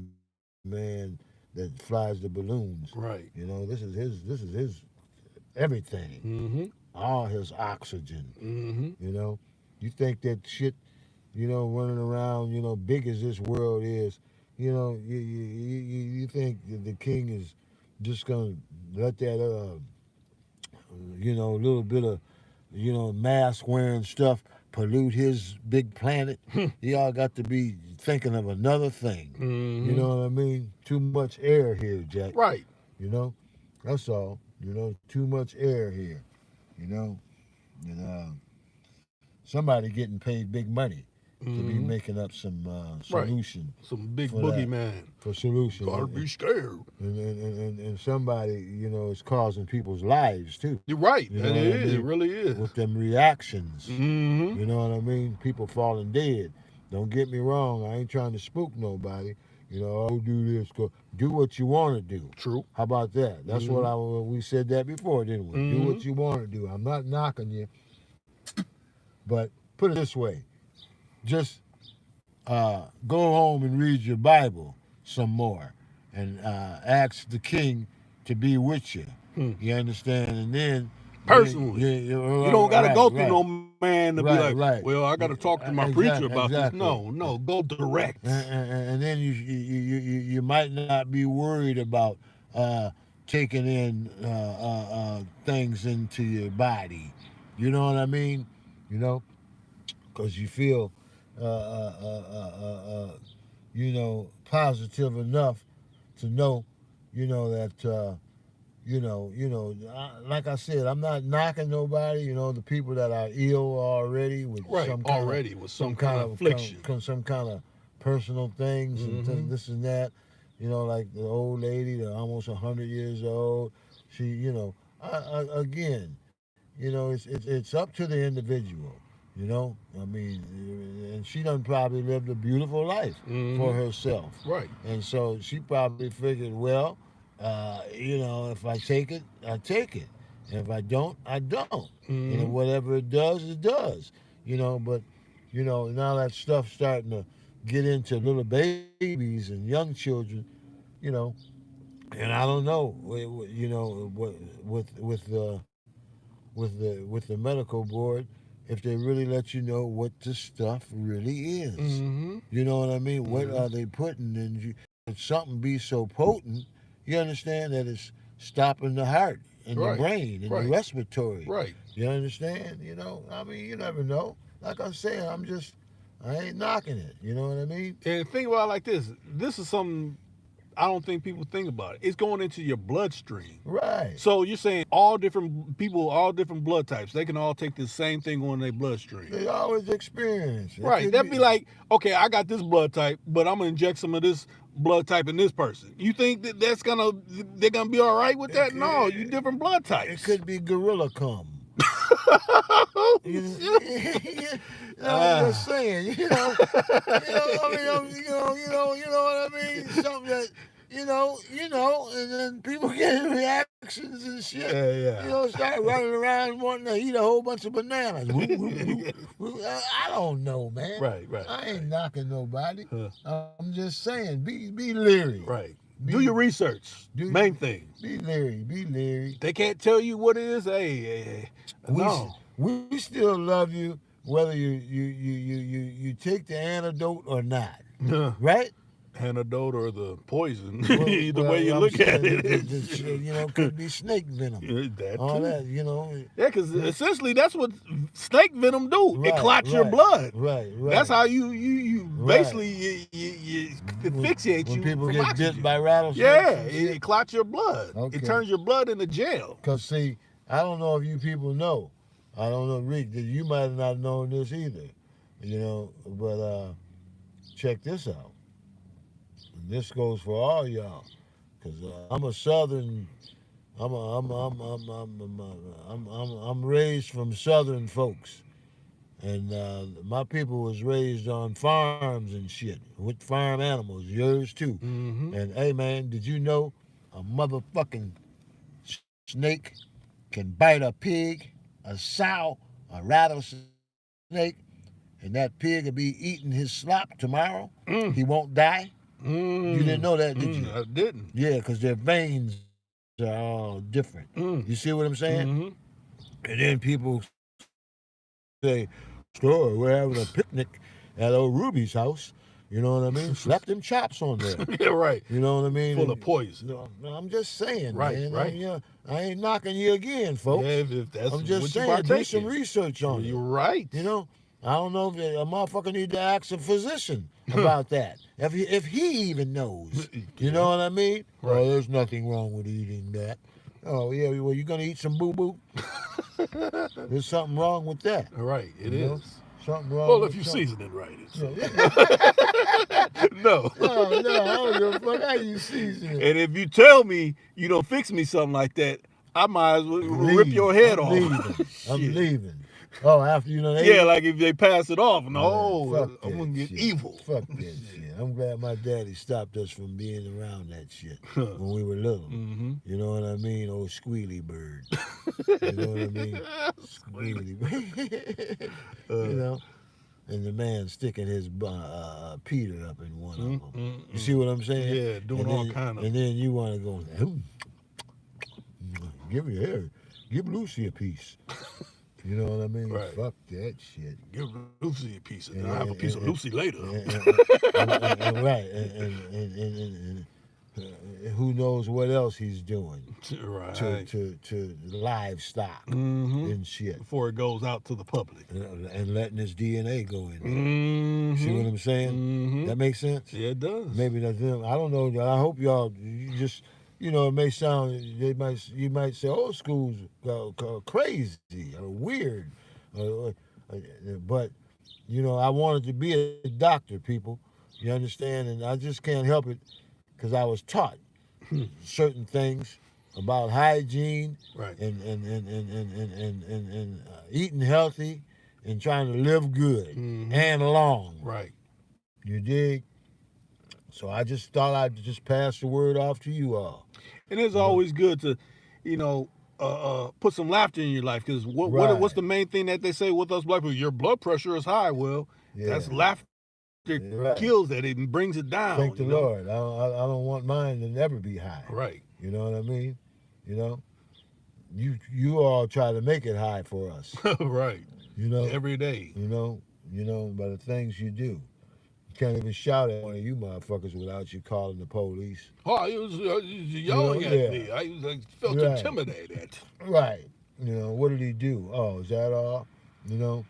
man that flies the balloons. Right. You know, this is his everything. Mhm. All his oxygen. Mhm. You know? You think that shit, running around, big as this world is, you think that the king is just gonna let that little bit of mask wearing stuff pollute his big planet? Y'all got to be thinking of another thing. Mhm. You know what I mean? Too much air here, Jack. Right. That's all. Too much air here. And somebody getting paid big money to be Mhm. making up some solution Some big for that. boogeyman. for solution. Gotta be scared. And somebody, is causing people's lives too. You're right. You And know it what I is. It mean? really is. With them reactions. Mhm. You know what I mean? People falling dead. Don't get me wrong. I ain't trying to spook nobody. Oh, do this. Do what you want to do. True. How about that? That's what we said that before, didn't we? Do what you want to do. I'm not knocking you. But put it this way. Just go home and read your Bible some more and ask the king to be with you. You understand? And then Personally. You don't got to go through no man to be like, right. well, I got to talk to my preacher about this. No, go direct. And then you might not be worried about taking in things into your body. You know what I mean? Because you feel positive enough to know, that like I said, I'm not knocking nobody. The people that are ill already with Right. some kind Already of, with some kind of affliction. some kind of personal things and this and that. Like the old lady, that almost 100 years old. She, again, it's up to the individual. I mean, and she done probably lived a beautiful life for herself. Right. And so she probably figured, well, if I take it, I take it. And if I don't, I don't. And whatever it does, it does. But, now that stuff's starting to get into little babies and young children, and I don't know, with the medical board, if they really let you know what the stuff really is. You know what I mean? What are they putting in you? If something be so potent, you understand that it's stopping the heart and the brain and the respiratory. Right. You understand? I mean, you never know. Like I'm saying, I ain't knocking it. You know what I mean? And think about it like this. This is something I don't think people think about it. It's going into your bloodstream. Right. So you're saying all different people, all different blood types, they can all take the same thing on their bloodstream. They always experience it. Right. That'd be like, okay, I got this blood type, but I'm gonna inject some of this blood type in this person. You think that they're gonna be all right with that? No, you different blood types. It could be gorilla cum. I'm just saying, you know what I mean? Something that, and then people get reactions and shit. Yeah. Start running around wanting to eat a whole bunch of bananas. I don't know, man. Right. I ain't knocking nobody. I'm just saying, be leery. Right. Do your research. Main thing. Be leery. They can't tell you what it is. Hey. No. We still love you, whether you take the antidote or not. Right? antidote or the poison, Well, either way you I'm look at saying it. you know, could be snake venom. Yeah, that All too. that, you know. Yeah, because essentially that's what snake venom do. It Right, clots your right, blood. right, right. That's how you Right. basically you asphyxiate When you people from get oxygen. bit by rattlesnakes. Yeah, and shit. it clots your blood. Okay. It turns your blood into gel. Cause see, I don't know if you people know. I don't know, Rick. You might have not known this either. You know, but check this out. And this goes for all y'all. Cause I'm a Southern. I'm raised from Southern folks, and my people was raised on farms and shit with farm animals. Yours too. Mm-hmm. And hey, man, did you know a motherfucking snake can bite a pig, a sow, a rattlesnake, and that pig will be eating his slop tomorrow? He won't die. You didn't know that, did you? I didn't. Yeah, because their veins are all different. You see what I'm saying? Mm-hmm. And then people say, "Story, we're having a picnic at old Ruby's house." You know what I mean? Slap them chops on there. Yeah, right. You know what I mean? Full of poison. No, I'm just saying, Right, man. right. I ain't knocking you again, folks. Yeah, if that's I'm just what saying, you do partake some in. research on You're it. right. You know, I don't know if a motherfucker need to ask a physician about that. If he even knows. You know what I mean? Right. Oh, there's nothing wrong with eating that. Oh, yeah, well, you going to eat some boo-boo? There's something wrong with that. Right, it You is. know? Something wrong Well, with if you something. season it right, it's Yeah. no. No, I don't give a fuck how you season it. And if you tell me you don't fix me something like that, I might as well rip your head I'm off. Leaving. I'm Shit. leaving. Oh, after you know they Yeah, like if they pass it off, no, fuck I'm that gonna get shit. evil. Fuck that shit. I'm glad my daddy stopped us from being around that shit when we were little. Mm-hmm. You know what I mean? Old squealy bird. You know what I mean? Squealy bird. You know? And the man sticking his Peter up in one of them. You see what I'm saying? Yeah, doing and all then, kind of. And then you want to go, give me here, give Lucy a piece. You know what I mean? Right. Fuck that shit. Give Lucy a piece, and And- I'll have a piece of and- Lucy later. And right, and who knows what else he's doing Right. to livestock Mm-hmm. and shit, Before it goes out to the public. and letting his DNA go in there. Mm-hmm. See what I'm saying? Mm-hmm. That makes sense. Yeah, it does. Maybe that's them. I don't know. I hope y'all just, you know, it may sound, you might say old school's crazy or weird, but you know, I wanted to be a doctor, people. You understand? And I just can't help it because I was taught certain things about hygiene Right. and eating healthy and trying to live good Mhm. and long. Right. You dig? So I just thought I'd just pass the word off to you all. And it's always good to, you know, put some laughter in your life because Right. what's the main thing that they say with us black people? Your blood pressure is high. Well, that's laughter Right. kills that. It brings it down. Thank the you know? Lord. I don't want mine to never be high. Right. You know what I mean? You know, you all try to make it high for us. Right. You know, Every day. you know, by the things you do. You can't even shout at one of you motherfuckers without you calling the police. Oh, he was yelling Yeah, at yeah. me. I felt Right. intimidated. Right. You know, what did he do? Oh, is that all? You know,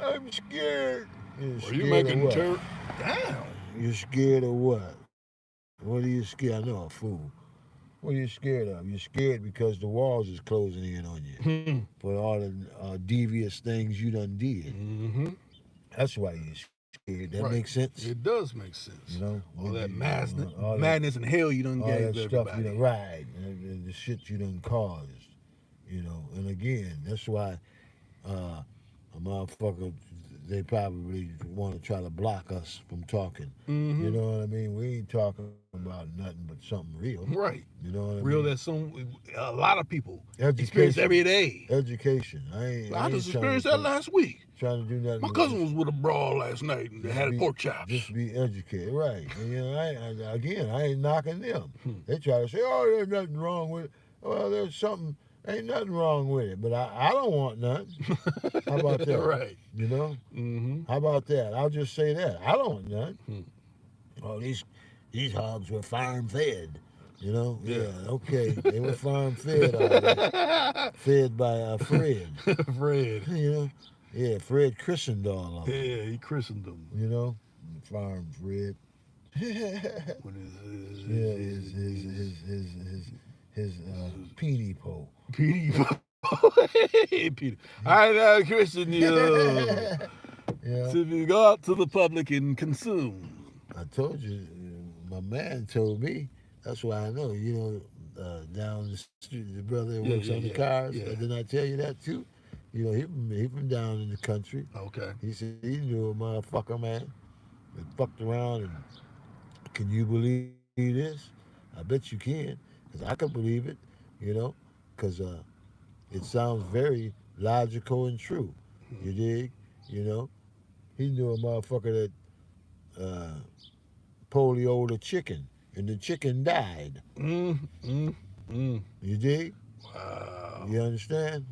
I'm scared. You're Are scared you of making what? Damn. You're scared of what? What are you scared? I know a fool. What are you scared of? You're scared because the walls is closing in on you for all the devious things you done did. Mm-hmm. That's why you're scared. That Right. makes sense. It does make sense. You know, All that all that- madness and hell you done all gave that to stuff everybody. you done, right, and the shit you done caused. You know, and again, that's why a motherfucker, they probably want to try to block us from talking. Mm-hmm. You know what I mean? We ain't talking about nothing but something real. Right. You know what I Real mean? that a lot of people Education. experience every day. Education. I I ain't just trying experienced to, that last week. trying to do nothing. My but cousin was with a brawl last night and they had be- pork chops. Just be educated, right? And, you know, I ain't knocking them. Hmm. They try to say, "Oh, there's nothing wrong with it." Well, there's something. Ain't nothing wrong with it, but I don't want none. How about that? Right. You know? Mm-hmm. How about that? I'll just say that I don't want none. Hmm. Oh, these these hogs were farm fed. You know? Yeah. Okay. They were farm fed, all right. Fed by Fred. Fred. You know? Yeah, Fred christened all of them. Yeah, he christened them. You know? Farm Fred. What is His peenie pole. Petey. Peter. I now christen you. Yeah. So if you go out to the public and consume. I told you, my man told me. That's why I know. You know, down the street, the brother that works on the cars. yeah. Didn't I tell you that too? You know, he from down in the country. Okay. He said he knew a motherfucker, man. That fucked around, and can you believe this? I bet you can, because I can believe it. You know, because it sounds very logical and true. You dig? You know, he knew a motherfucker that polioed a chicken, and the chicken died. You dig? Wow. You understand?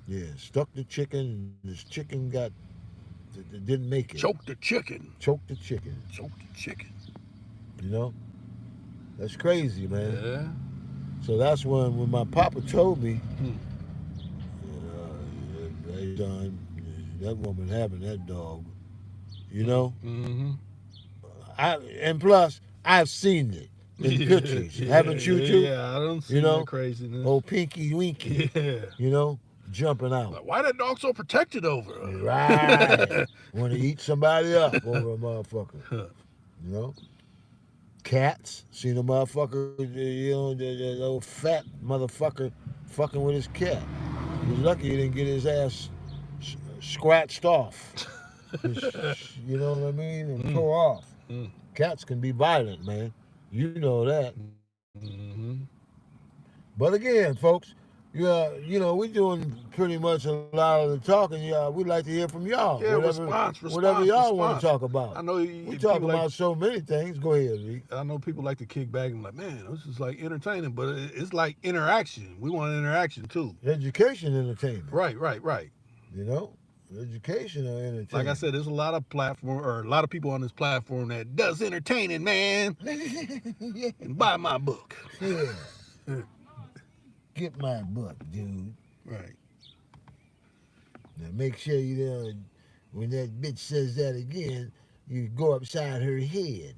Yeah, stuck the chicken, and this chicken didn't make it. Choke the chicken. Choked the chicken. Choke the chicken. You know? That's crazy, man. Yeah. So that's when my papa told me, hey, Don, that woman having that dog. You know? Mm-hmm. And plus, I've seen it in pictures. Haven't you too? Yeah, I don't see that craziness. Oh, Pinky Winky. Yeah. You know? Jumping out. Like, why that dog so protected over? Right. Want to eat somebody up over a motherfucker. You know? Cats. Seen a motherfucker, you know, that old fat motherfucker fucking with his cat. He's lucky he didn't get his ass scratched off. You know what I mean? And tore off. Cats can be violent, man. You know that. Mm-hmm. But again, folks, you know, we're doing pretty much a lot of the talking. We'd like to hear from y'all. Yeah, whatever y'all want to talk about. I know we talk about so many things. Go ahead, Lee. I know people like to kick back and like, man, this is like entertaining, but it's like interaction. We want interaction too. Education, entertainment. Right. You know, education or entertainment. Like I said, there's a lot of people on this platform that does entertaining, man. Yeah. And buy my book. Yeah. Get my book, dude. Right. Now make sure you know when that bitch says that again, you go upside her head.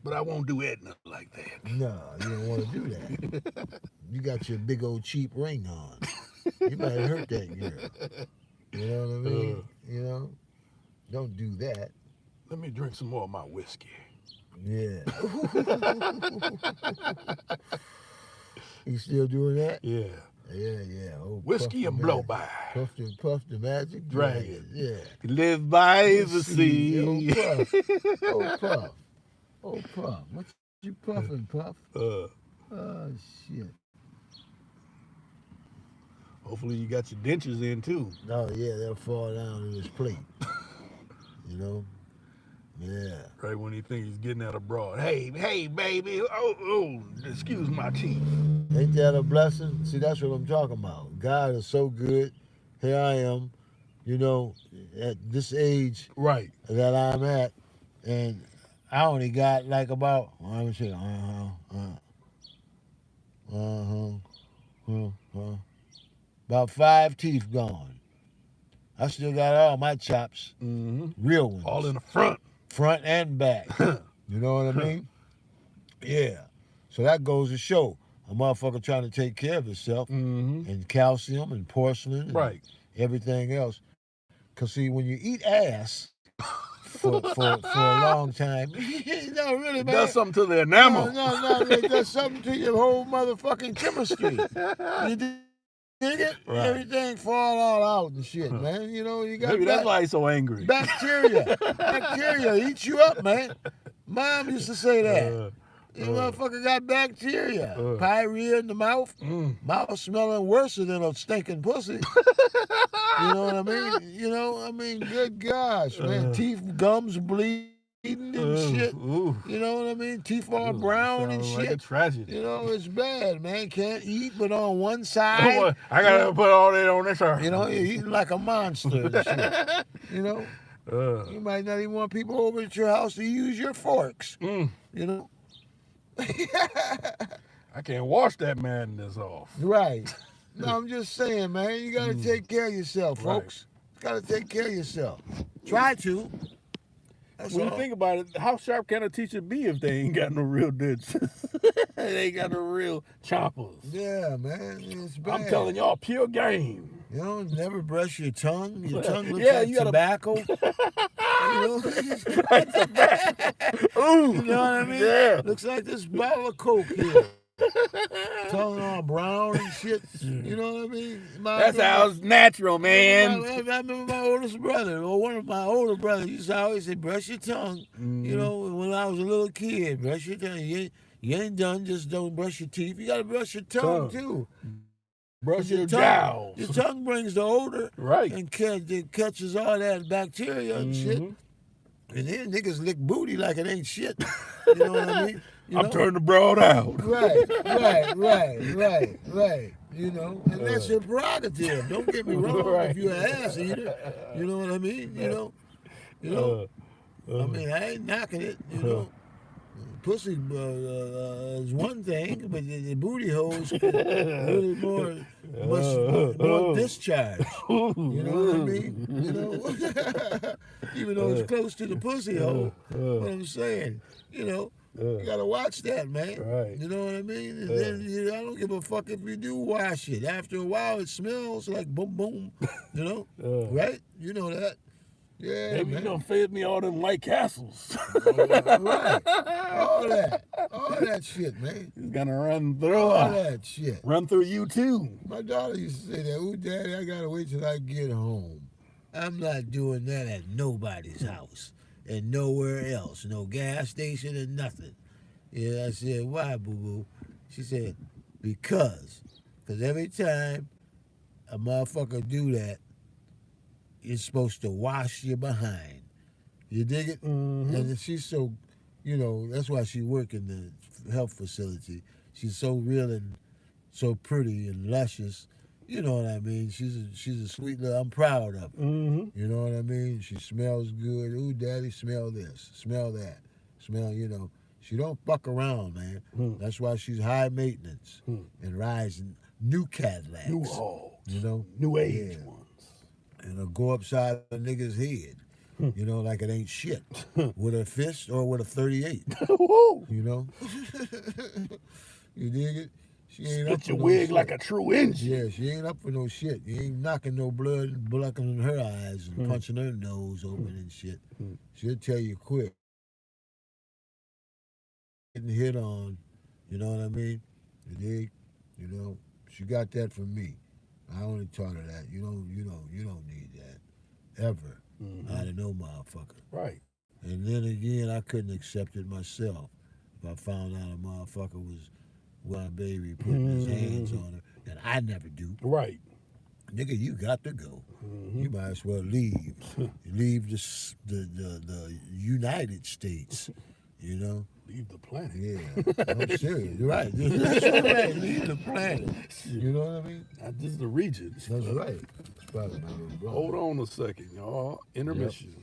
But I won't do Edna like that. No, you don't want to do that. You got your big old cheap ring on. You might hurt that girl. You know what I mean? You know? Don't do that. Let me drink some more of my whiskey. Yeah. You still doing that? Yeah. Yeah. Oh, whiskey and blow by. Puff the magic dragon. Yeah. Live by the sea. Oh, Puff. What you puffing, Puff? Oh, shit. Hopefully you got your dentures in, too. Oh, yeah, they'll fall down in his plate. You know? Yeah. Right when he thinks he's getting out abroad. Hey, baby. Oh, excuse my teeth. Ain't that a blessing? See, that's what I'm talking about. God is so good. Here I am, you know, at this age that I'm at, and I only got like about, let me see, about 5 teeth gone. I still got all my chops, real ones. All in the front. Front and back. You know what I mean? Yeah. So that goes to show a motherfucker trying to take care of himself and calcium and porcelain and everything else. Because, see, when you eat ass for a long time, no, really, man. It does something to the enamel. No, it does something to your whole motherfucking chemistry. You dig it? Right. Everything fall all out and shit, man. You know, you got maybe that's why he's so angry. Bacteria eats you up, man. Mom used to say that. You motherfucker got bacteria. Pyorrhea in the mouth. Mouth smelling worse than a stinking pussy. You know what I mean? You know, good gosh, man. Teeth, gums bleeding and shit. You know what I mean? Teeth all brown and shit. Like a tragedy. You know, it's bad, man. Can't eat but on one side. I gotta put all that on this earth. You know, you're eating like a monster and shit. You know? You might not even want people over at your house to use your forks. You know? I can't wash that madness off. Right. No, I'm just saying, man. You gotta take care of yourself, Right. folks. You gotta take care of yourself. Try to. That's When all. you think about it, how sharp can a teacher be if they ain't got no real ditches? They ain't got no real choppers. Yeah, man. It's bad. I'm telling y'all, pure game. You know, never brush your tongue. Your tongue looks Yeah, like you gotta- tobacco. You know? That's a fact. Ooh, You know what I mean? Yeah. Looks like this bottle of Coke here. Tongue all brown and shit. You know what I mean? That's how it's natural, man. I remember my oldest brother, or one of my older brothers, used to always say, brush your tongue. You know, when I was a little kid, brush your tongue. You ain't done, just don't brush your teeth. You got to brush your tongue, too. Brush your tongue, jowls. your tongue brings the odor Right. and it catches all that bacteria and shit. And then niggas lick booty like it ain't shit. You know what I mean? I'm turning the broad out. Right. You know, and that's your prerogative. Don't get me wrong. Right. If you're an ass eater, you know what I mean. You know. I mean, I ain't knocking it. You know, pussy is one thing, but the booty holes really more discharge. You know what I mean? You know, even though it's close to the pussy hole. What I'm saying, you know. You gotta watch that, man. Right. You know what I mean? And then I don't give a fuck if you do wash it. After a while, it smells like boom, boom. You know, right? You know that. Yeah, Maybe man. you gonna feed me all them White Castles. Right. All that shit, man. He's gonna run through. All that shit. Run through you too. My daughter used to say that, "Ooh, Daddy, I gotta wait till I get home. I'm not doing that at nobody's house and nowhere else. No gas station and nothing." Yeah, I said, "Why, boo boo?" She said, Because every time a motherfucker do that, you're supposed to wash your behind. You dig it? And she's so, you know, that's why she work in the health facility. She's so real and so pretty and luscious. You know what I mean? She's a sweet little. I'm proud of her. You know what I mean? She smells good. Ooh, Daddy, smell this, smell that, smell. You know, she don't fuck around, man. That's why she's high maintenance and rides new Cadillacs. New Hogs. You know, New age Yeah. ones. and it'll go upside a nigga's head. You know, like it ain't shit. With a fist or with a 38. Woo. You know? You dig it? She ain't Split up for your no wig shit. like a true engine. Yeah, she ain't up for no shit. You ain't knocking no blood, blocking in her eyes and punching her nose open and shit. She'll tell you quick. Getting hit on, you know what I mean? You dig? You know, she got that from me. I only taught her that. You don't need that. Ever. Out of no motherfucker. Right. And then again, I couldn't accept it myself. If I found out a motherfucker was with my baby putting his hands on her, and I never do. Right. Nigga, you got to go. You might as well leave. Leave the United States. You know? Leave the planet. Yeah. I'm serious. You're right. That's right. Leave the planet. You know what I mean? Not just the regions. That's right. That's probably my little brother. Hold on a second, y'all. Intermission.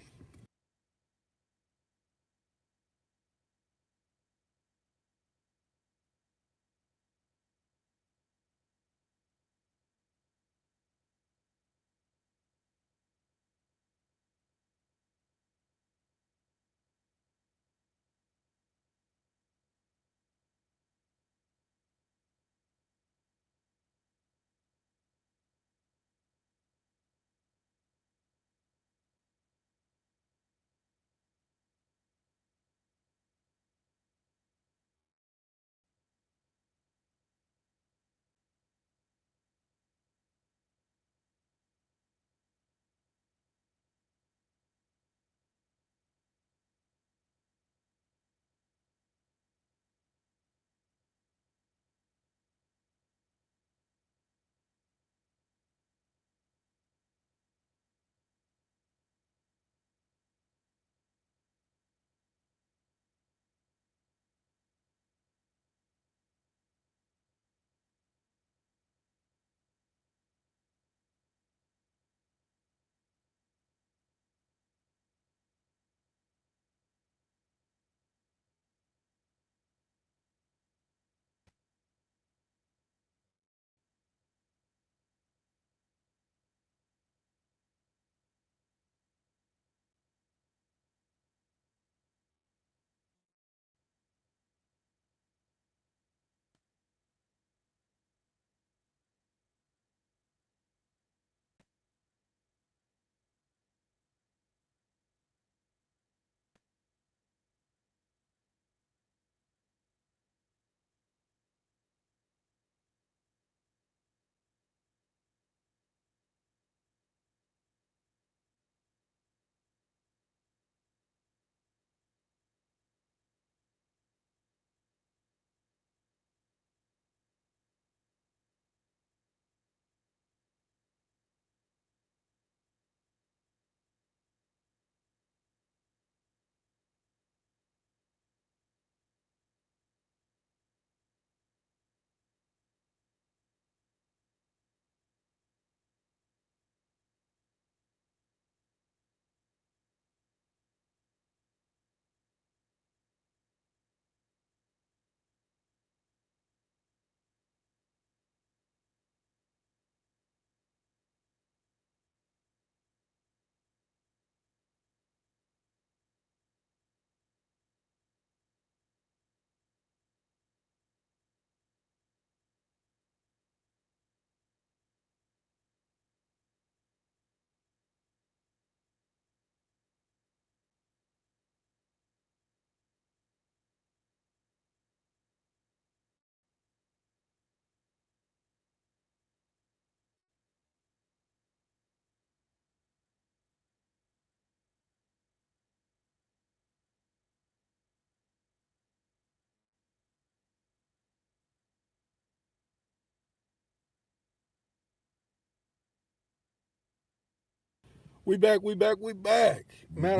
We back. Matter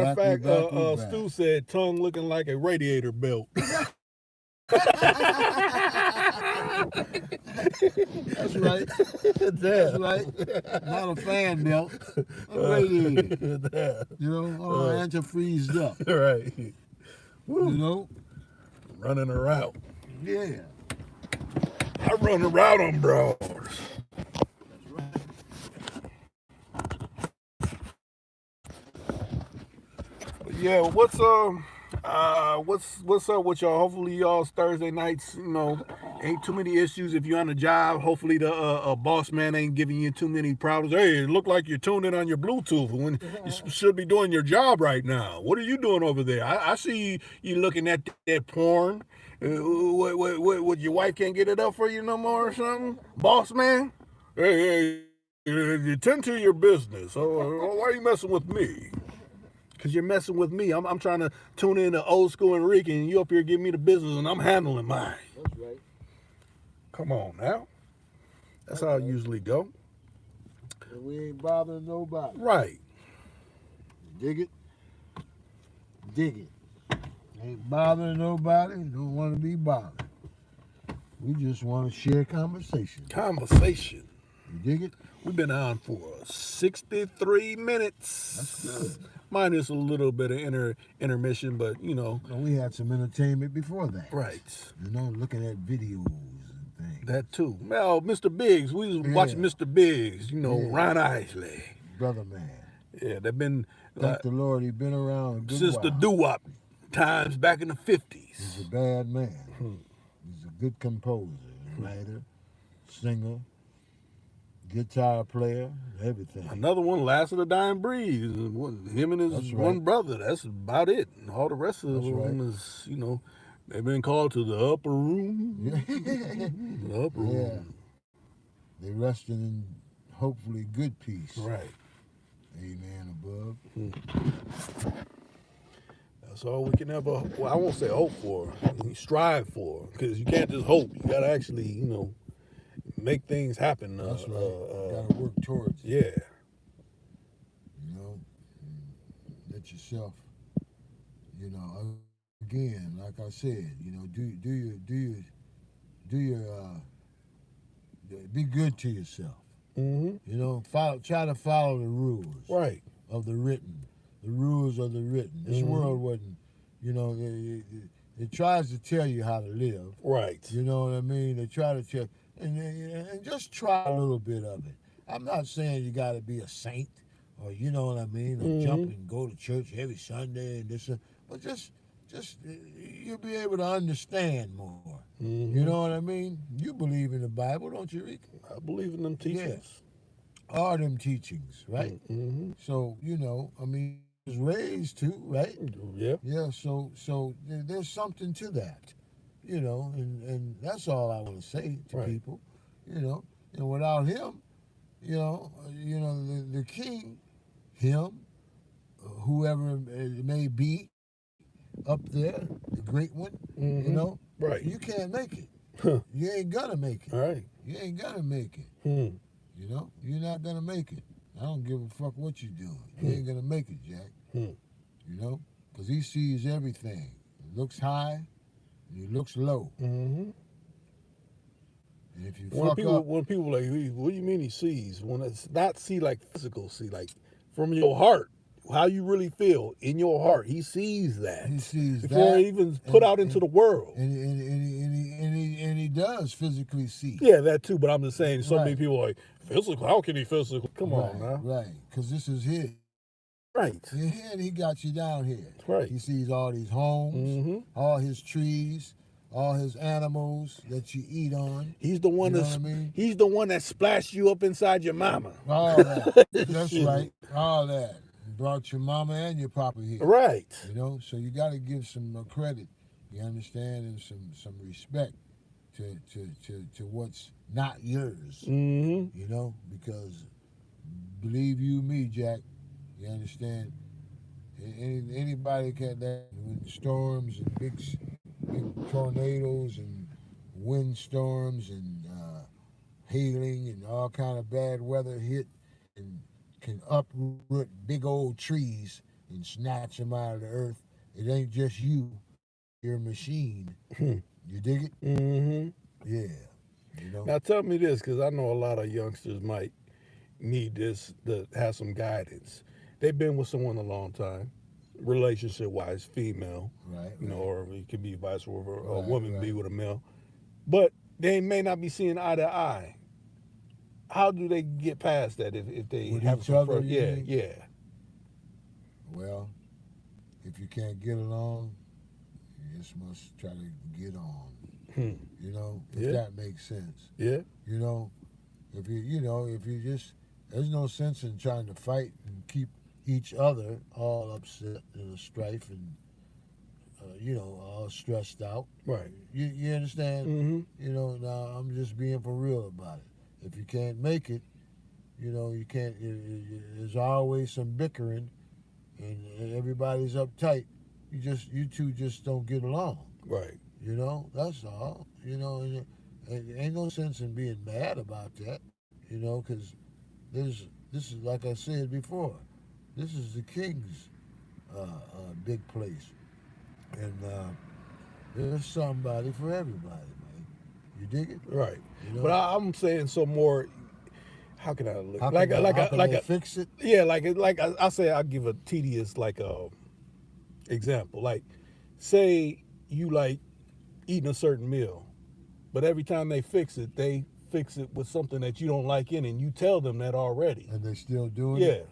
of fact, we back. Stu said tongue looking like a radiator belt. That's right. That's right. Not a fan belt. A radiator. You know, all antifreezed up. Right. You know? Running a route. Yeah. I run a route on Broads. That's right. But yeah, what's up with y'all? Hopefully y'all's Thursday nights, ain't too many issues. If you're on the job, hopefully the boss man ain't giving you too many problems. Hey, it look like you're tuned in on your Bluetooth when you should be doing your job right now. What are you doing over there? I see you looking at that porn. What, your wife can't get it up for you no more or something? Boss man? Hey, you tend to your business. Why are you messing with me? Because you're messing with me. I'm trying to tune in to old school Enrique, and you up here giving me the business, and I'm handling mine. That's right. Come on now. That's how I usually go. And we ain't bothering nobody. Right. Dig it? Dig it. Ain't bothering nobody. Don't want to be bothered. We just want to share conversation. Conversation. You dig it? We've been on for 63 minutes. That's good. Minus a little bit of intermission, but Well, we had some entertainment before that. Right. You know, looking at videos and things. That too. Well, Mr. Biggs, we was watching Mr. Biggs, Ron Isley. Brother man. Yeah, they've been Thank the Lord, he been around a good since while. the doo-wop times back in the 50s. He's a bad man. He's a good composer, writer, singer, guitar player, everything. Another one, Last of the Dying Breed. Him and his That's right. one brother. That's about it. And all the rest of That's them right. is, they've been called to the upper room. Yeah. The upper room. They resting in hopefully good peace. Right. Amen above. That's all we can ever, well, I won't say hope for, strive for. Because you can't just hope. You got to actually, make things happen. That's right. Gotta work towards it. Yeah. Let yourself, again, like I said, be good to yourself. Mm-hmm. Try to follow the rules Right. of the written. The rules of the written. This world wasn't, it tries to tell you how to live. Right. You know what I mean? They try to tell, and just try a little bit of it. I'm not saying you got to be a saint, or you know what I mean, or jump and go to church every Sunday and this, but just you'll be able to understand more. Mm-hmm. You know what I mean? You believe in the Bible, don't you, Rick? I believe in them teachings. All them teachings, right? Mm-hmm. So he was raised to, right? Yeah. Yeah. So there's something to that, and that's all I want to say to people, and without him, the king, him, whoever it may be, up there, the great one, Right. you can't make it. You ain't gonna make it. All right. You ain't gonna make it. You're not gonna make it. I don't give a fuck what you're doing. You ain't gonna make it, Jack. Because he sees everything. He looks high, and he looks low. Mm-hmm. And if you When fuck people up, like, what do you mean he sees? When it's not see like physical, see like from your heart, how you really feel in your heart. He sees that. he sees before that. it even put out into the world. And he does physically see. Yeah, that too. But I'm just saying, so many Right. people are like, physical? How can he physical? Come on now. Right, because this is his. Right. And he got you down here. Right. He sees all these homes, all his trees, all his animals that you eat on. He's the one You know that's what I mean? he's the one that splashed you up inside your mama. All that. That's right. All that. Brought your mama and your papa here. Right. So you got to give some credit, you understand, and some respect to what's not yours. Mm-hmm. Because believe you me, Jack, you understand, anybody can that when storms and big tornadoes and windstorms and hailing and all kind of bad weather hit and can uproot big old trees and snatch them out of the earth. It ain't just you. You're a machine. You dig it? Mm-hmm. Yeah. You know? Now tell me this, because I know a lot of youngsters might need this to have some guidance. They've been with someone a long time, relationship wise, female, Right. you know, or it could be vice versa, a Right, woman be right. with a male, but they may not be seeing eye to eye. How do they get past that if they With have each some other, first? you Yeah, mean? yeah, Well, if you can't get along, you just must try to get on. You know, if Yeah. that makes sense. yeah, You know, if you just, there's no sense in trying to fight and keep each other all upset and a strife and all stressed out. right. You understand? Mm-hmm. You know, now I'm just being for real about it. If you can't make it, you can't. There's always some bickering, and everybody's uptight. You two just don't get along. Right. You know, that's all. You know, and ain't no sense in being mad about that. You know, because this is like I said before. This is the king's big place, and there's somebody for everybody, man. You dig it? Right. You But know. I'm saying some more. How can I look? How Like can a, they, like how a can like they a fix it? yeah, like I say I give a tedious like example. Like say you like eating a certain meal, but every time they fix it with something that you don't like in it, and you tell them that already. And they still doing Yeah. it?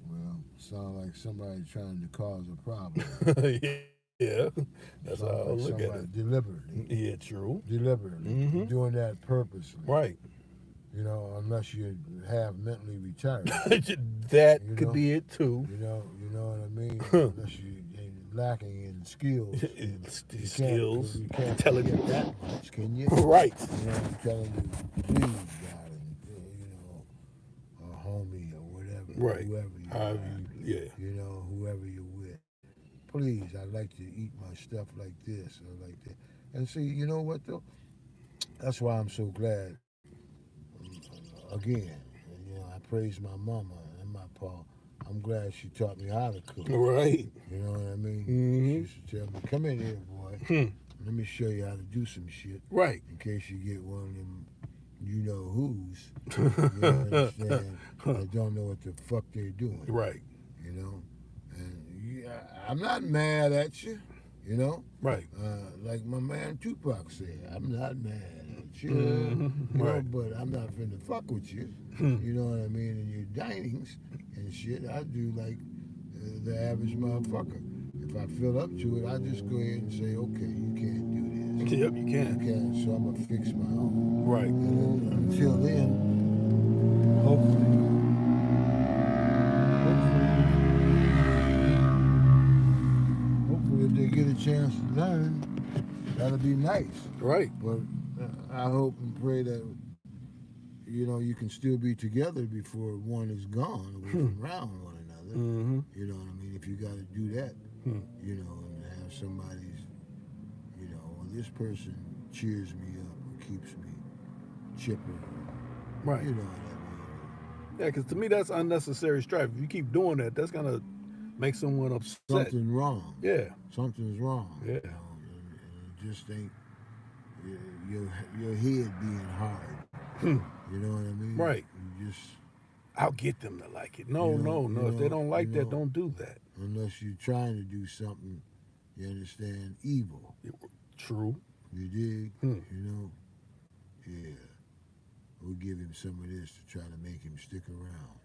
Well, sound like somebody trying to cause a problem. Yeah. That's how Sound I like look at somebody it. deliberately. Yeah, true. Deliberately. Mhm. Doing that purposely. Right. You know, unless you have mentally retarded. That You could know? be it too. You know what I mean? Unless you lacking in skills. It's You skills, you can't intelligence. forget that much, can you? Right. You know, I'm telling you, please, darling, a homie or whatever, Right. whoever you How are, yeah. whoever you're with. Please, I'd like to eat my stuff like this or like that. And see, you know what though? That's why I'm so glad. Again, I praise my mama and my pa. I'm glad she taught me how to cook. Right. You know what I mean? Mhm. She used to tell me, "Come in here, boy. Let me show you how to do some shit." Right. In case you get one of them, you know who's. You understand? That don't know what the fuck they're doing. Right. You know, and I'm not mad at you. You know, Right. like my man Tupac said, I'm not mad at you. Mhm. You know, Right. but I'm not finna fuck with you. You know what I mean? In your dinings and shit, I do like the average motherfucker. If I feel up to it, I just go ahead and say, okay, you can't do this. Yep, you You can. can't, so I'm gonna fix my own. Right. And then, until then, hopefully, if they get a chance to learn, that'll be nice. Right. But I hope and pray that you can still be together before one is gone, away from around one another. Mm-hmm. You know what I mean? If you got to do that, Hmm. and have somebody's, well, this person cheers me up or keeps me chipper. Right. You know what I Yeah, because to me that's unnecessary strife. If you keep doing that, that's gonna make someone mean? upset. Something wrong. Yeah. Something's wrong. Yeah. And it just ain't your head being hard. You know what I mean? Right. You just I'll get them to like it. No, You know- no. you If they know- don't like you that, know- don't do that. unless you're trying to do something, you understand, evil. True. You dig? Hmm. Yeah. We'll give him some of this to try to make him stick around.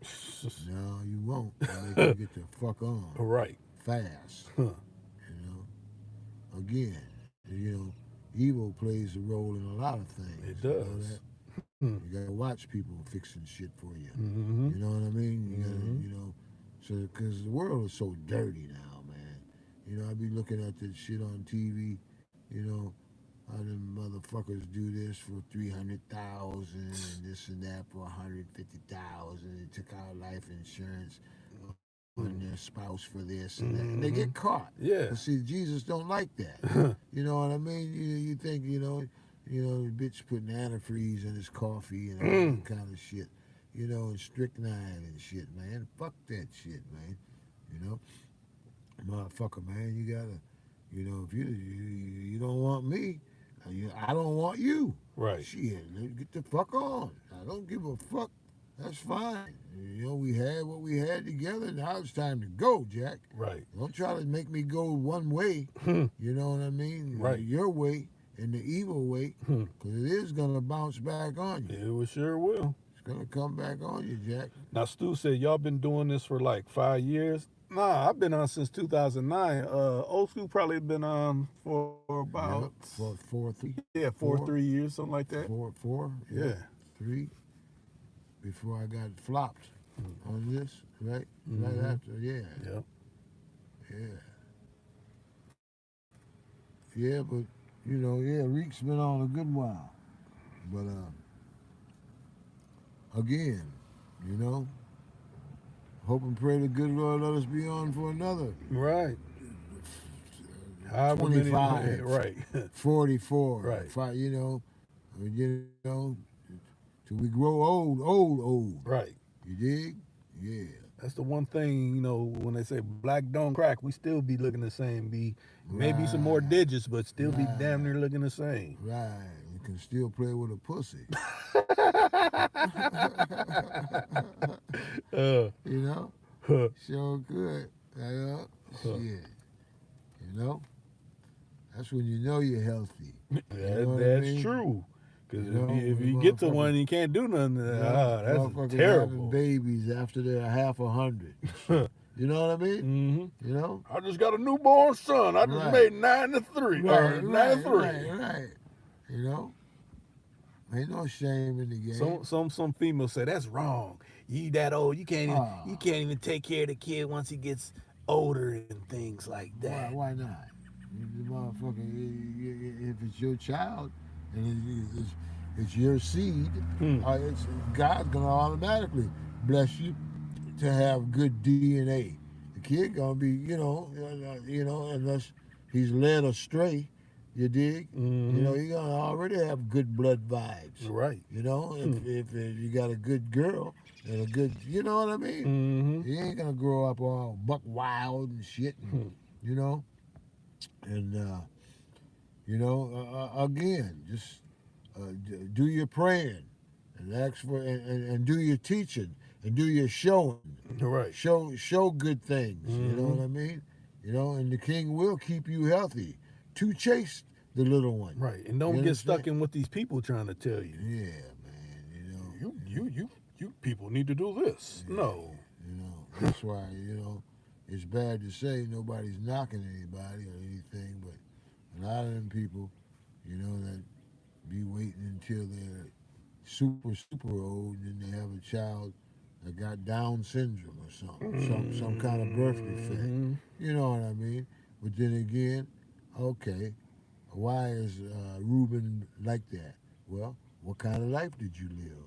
No, you won't. I'll make him get the fuck on Right. fast. Huh. Again, evil plays a role in a lot of things. It You know does. that? Hmm. You gotta watch people fixing shit for you. Mm-hmm. You know what I mean? You gotta, Mhm. so because the world is so dirty now, man. I be looking at this shit on TV. How them motherfuckers do this for 300,000 and this and that for 150,000. They took out life insurance on their spouse for this and that, and they get caught. Yeah. But see, Jesus don't like that. You know what I mean? You think the bitch putting antifreeze in his coffee and all that kind of shit. you know, and strychnine and shit, man. Fuck that shit, man. You know, motherfucker, man. You gotta, you know, if you don't want me, I don't want you. Right. Shit, get the fuck on. I don't give a fuck. That's fine. You know, we had what we had together. Now it's time to go, Jack. Right. Don't try to make me go one way. You know what I mean? Right. Your way and the evil way, because it is gonna bounce back on you. It sure will. It's gonna come back on you, Jack. Now, Stu said y'all been doing this for like 5 years. Nah, I've been on since 2009. Old School probably been on for about Yep. For 3. yeah, 3 years, something like that. Four. Yeah. 3. Before I got flopped on this, right? Right Mhm. after, yeah. Yep. Yeah. Yeah, but you know, yeah, Reek's been on a good while. But again, you know, hope and pray the good Lord let us be on for another Right. However many- 25, right. 44, Right. you know, till we grow old. Right. You dig? Yeah. That's the one thing, you know, when they say black don't crack, we still be looking the same. Be maybe some more Right. digits, but still be Right. damn near looking the same. Right. You can still play with a pussy. You know? Sure good. You know? Shit. You know? That's when you know you're healthy. know what I That's mean? true. Because You know, if when you get to motherfuckers- one, you can't do nothing. That's Motherfuckers having terrible. babies after they're half 100. You know what I mean? Mm-hmm. You know? I just got a newborn son. I just Right. made 93 or 93. Right. You know? Ain't no shame in the game. Some females say that's wrong. You that old, you can't even take care of the kid once he gets older and things like that. Why not? The motherfucker, if it's your child and it's your seed, God's gonna automatically bless you to have good DNA. The kid gonna be, you know, unless he's led astray. You dig? Mhm. You know, you're gonna already have good blood vibes. Right. You know, if you got a good girl and a good, you know what I mean? Mm-hmm. You ain't gonna grow up all buck wild and shit. And, you know, and you know, again, just do your praying and ask for and do your teaching and do your showing. Right. Show good things. You know Mhm. what I mean? You know, and the King will keep you healthy to chase the little one. Right. And don't You get stuck understand? in what these people trying to tell you. Yeah, man. You know. You people need to do this. Yeah. No. You know, that's why, you know, it's bad to say nobody's knocking anybody or anything, but a lot of them people, you know, that be waiting until they're super old and then they have a child that got Down syndrome or something, some kind of birth defect. Mhm. You know what I mean? But then again, okay, why is Reuben like that? Well, what kind of life did you live?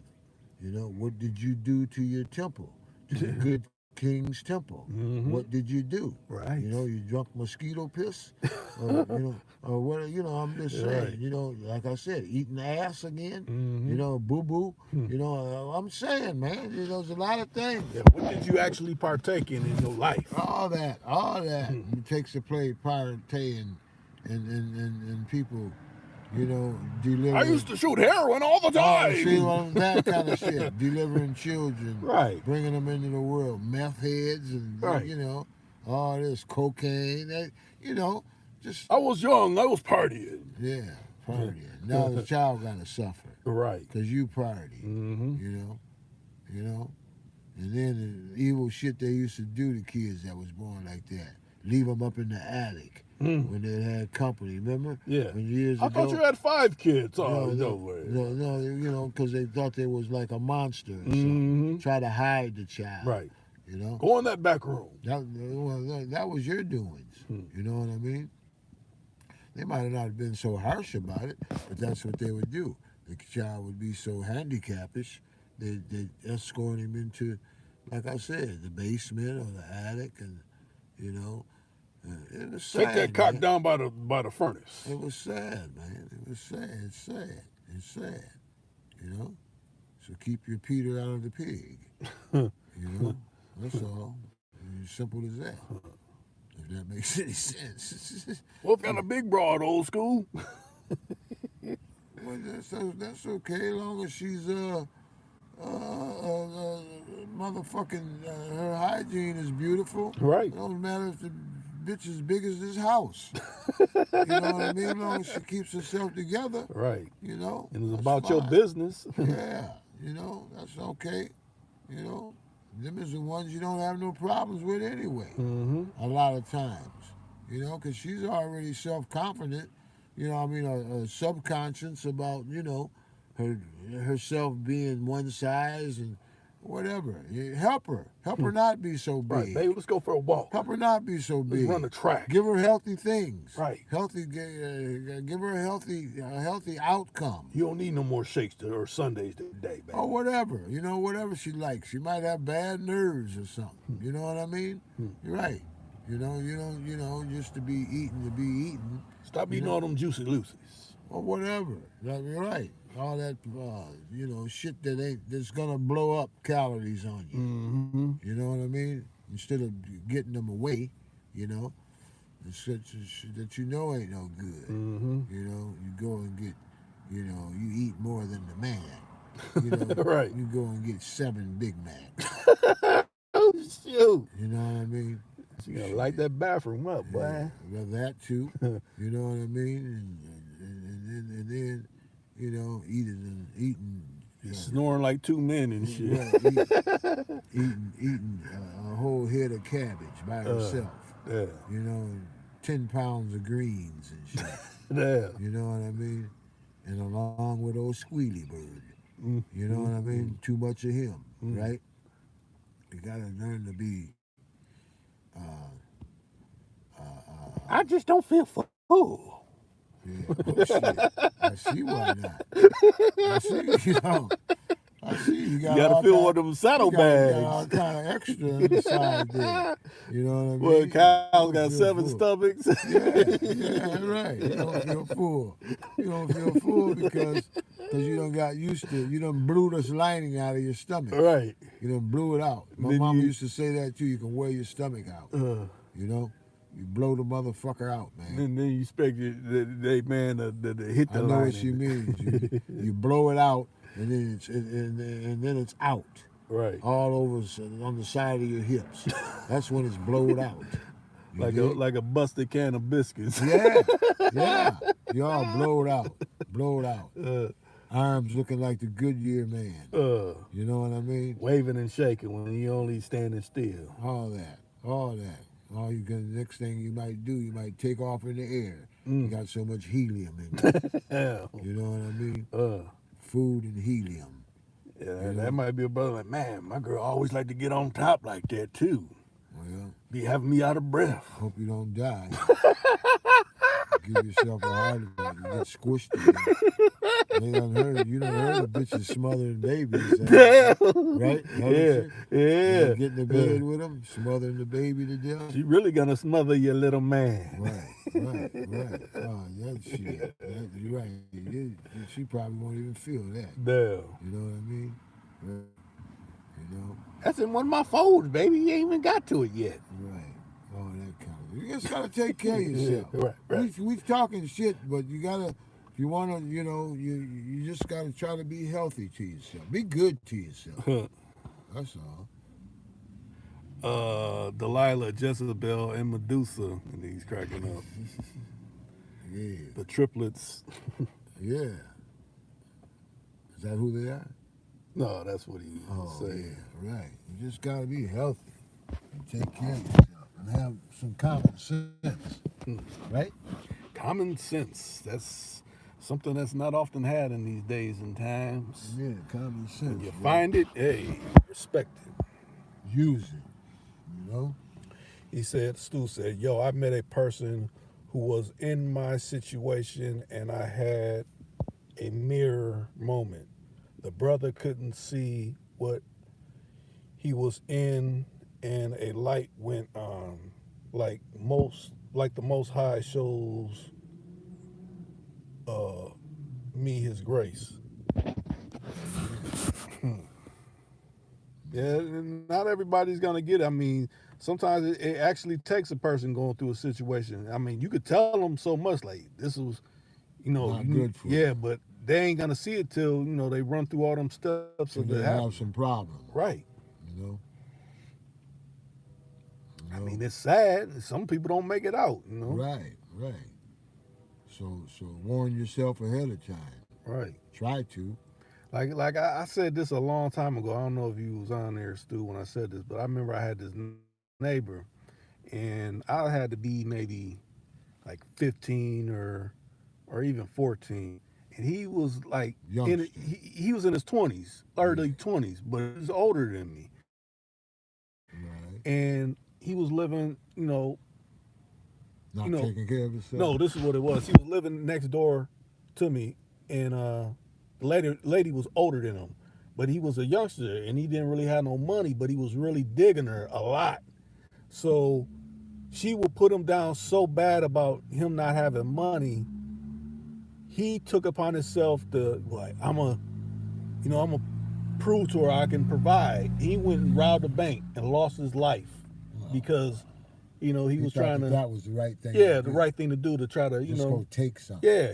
You know, what did you do to your temple, to the good king's temple? Mhm. What did you do? Right. You know, you drunk mosquito piss, or you know, or what? You know, I'm just saying. Right. You know, like I said, eating ass again. Mhm. You know, boo boo. You know, I'm saying, man, you know, there's a lot of things. Yeah, what did you actually partake in your life? All that it takes to play partay and people, you know, delivering. I used to shoot heroin all the Oh, time. see, well, that kind of shit. Delivering children, Right. bringing them into the world, meth heads, and Right. you know, all this cocaine. That, you know, just I was young. I was partying. yeah, partying. Now the child gotta suffer Right. because you party. Mm-hmm. You know, and then the evil shit they used to do to kids that was born like that. Leave them up in the attic when they had company. Remember? Yeah. When years I ago. thought you had 5 kids. Oh, No, no way. no, you know, because they thought they was like a monster or something. Mm-hmm. Try to hide the child. Right. You know? Go in that back room. That was your doings. You know what I mean? They might have not been so harsh about it, but that's what they would do. The child would be so handicappish, they'd escort him into, like I said, the basement or the attic, and, you know, it was sad. Take that cock man. down by the furnace. It was sad, man. It was sad. It's sad. You know? So keep your Peter out of the pig. You know, that's all. As simple as that. If that makes any sense. What kind of big broad, old school? Well, that's okay, as long as she's motherfucking her hygiene is beautiful. Right. It don't matter if the bitch is big as this house. You know what I mean? As long as she keeps herself together, Right. you know. And it's that's about your fine. business. Yeah, you know, that's okay. You know, them is the ones you don't have no problems with anyway. Mm-hmm. A lot of times, you know, because she's already self-confident. You know, I mean, subconscious about her herself being one size and whatever. Help her not be so big. Right, baby, let's go for a walk. Help her not be so Let's big. run the track. Give her healthy things. Right. Healthy. Give her a healthy outcome. You don't need no more shakes or Sundays today, baby. Or whatever, whatever she likes. She might have bad nerves or something. You know what I mean? You're right. You don't, just to be eating. Stop eating all them juicy loosies. Or whatever. You're right. All that, shit that's gonna blow up calories on you. Mm-hmm. You know what I mean? Instead of getting them away, it's such that ain't no good. Mm-hmm. You go and get, you eat more than the man. Right. You go and get 7 Big Macs. Oh, shoot. You know what I mean? You gotta light that bathroom up, boy. Yeah, well, that too. You know what I mean? And then, eating. Snoring like 2 men and shit. Yeah, eating a whole head of cabbage by herself. Yeah. 10 pounds of greens and shit. Yeah. You know what I mean? And along with old Squealy Bird. You know what I mean? Too much of him, right? You gotta learn to be. I just don't feel full. Yeah. Oh, shit. I see why not. I see, I see you got You gotta all fill kind- one of them saddle you got bags. all kind of extra on the side there. You know what I mean? Well, cows You got feel 7 full. stomachs. Yeah, right. You don't feel full. You don't feel full because you don't got used to. You done blew this lining out of your stomach. Right. You done blew it out. My Then mom you- used to say that too. You can wear your stomach out. You blow the motherfucker out, man. And then you expect they man to hit the I know line. what she means. You blow it out, and then it's out Right. all over on the side of your hips. That's when it's blowed out. You dig? Like a busted can of biscuits. Yeah. You all blowed out. Arms looking like the Goodyear man. You know what I mean? Waving and shaking when you only standing still. All that. The next thing you might do, you might take off in the air. You got so much helium in you. Yeah. You know what I mean? Uh, Food and helium. yeah, that might be a brother like, man, my girl always like to get on top like that too. Well, Be having me out of breath. hope you don't die. Give yourself a heart attack. You get squished to death. You done heard of bitches smothering babies. Right? Yeah. Get in the bed with them, smothering the baby to death. She really gonna smother your little man. Right. Oh, that shit. You're right. She probably won't even feel that. No. You know what I mean? That's in one of my folds, baby. You ain't even got to it yet. Right. All that kind of. You just gotta take care of yourself. Right. We talking shit, but you gotta. If you wanna, you just gotta try to be healthy to yourself. Be good to yourself. That's all. Delilah, Jezebel, and Medusa, and he's cracking up. Yeah. The triplets. Yeah. Is that who they are? No, that's what he Oh, saying. yeah, right. You just gotta be healthy and take care of yourself and have some common sense, right? Common sense. That's something that's not often had in these days and times. Yeah, common sense. You bro. find it, hey, respect it. Use it. He said, Stu said, yo, I met a person who was in my situation and I had a mirror moment. The brother couldn't see what he was in and a light went on. Like the Most High shows me his grace. Yeah, and not everybody's gonna get it. I mean, sometimes it actually takes a person going through a situation. I mean, you could tell them so much, like this was, Not good for you. yeah, but they ain't gonna see it till they run through all them steps of So it they have happening. some problems. Right. You know. I mean, it's sad. Some people don't make it out. Right, right. So warn yourself ahead of time. Right. Try to. Like I said this a long time ago. I don't know if you was on there, Stu, when I said this, but I remember I had this neighbor, and I had to be maybe like 15 or even 14, and he was like Youngster. he was in his 20s, early 20s, but he was older than me, Right. and he was living, Not taking care of himself. no, this is what it was. He was living next door to me, and the lady was older than him, but he was a youngster, and he didn't really have no money, but he was really digging her a lot. So she would put him down so bad about him not having money. He took upon himself to like, I'm a prove to her I can provide. He went and robbed a bank and lost his life because he was trying to. That was the right thing. Yeah, the right thing to do to try to Just go take something. Yeah.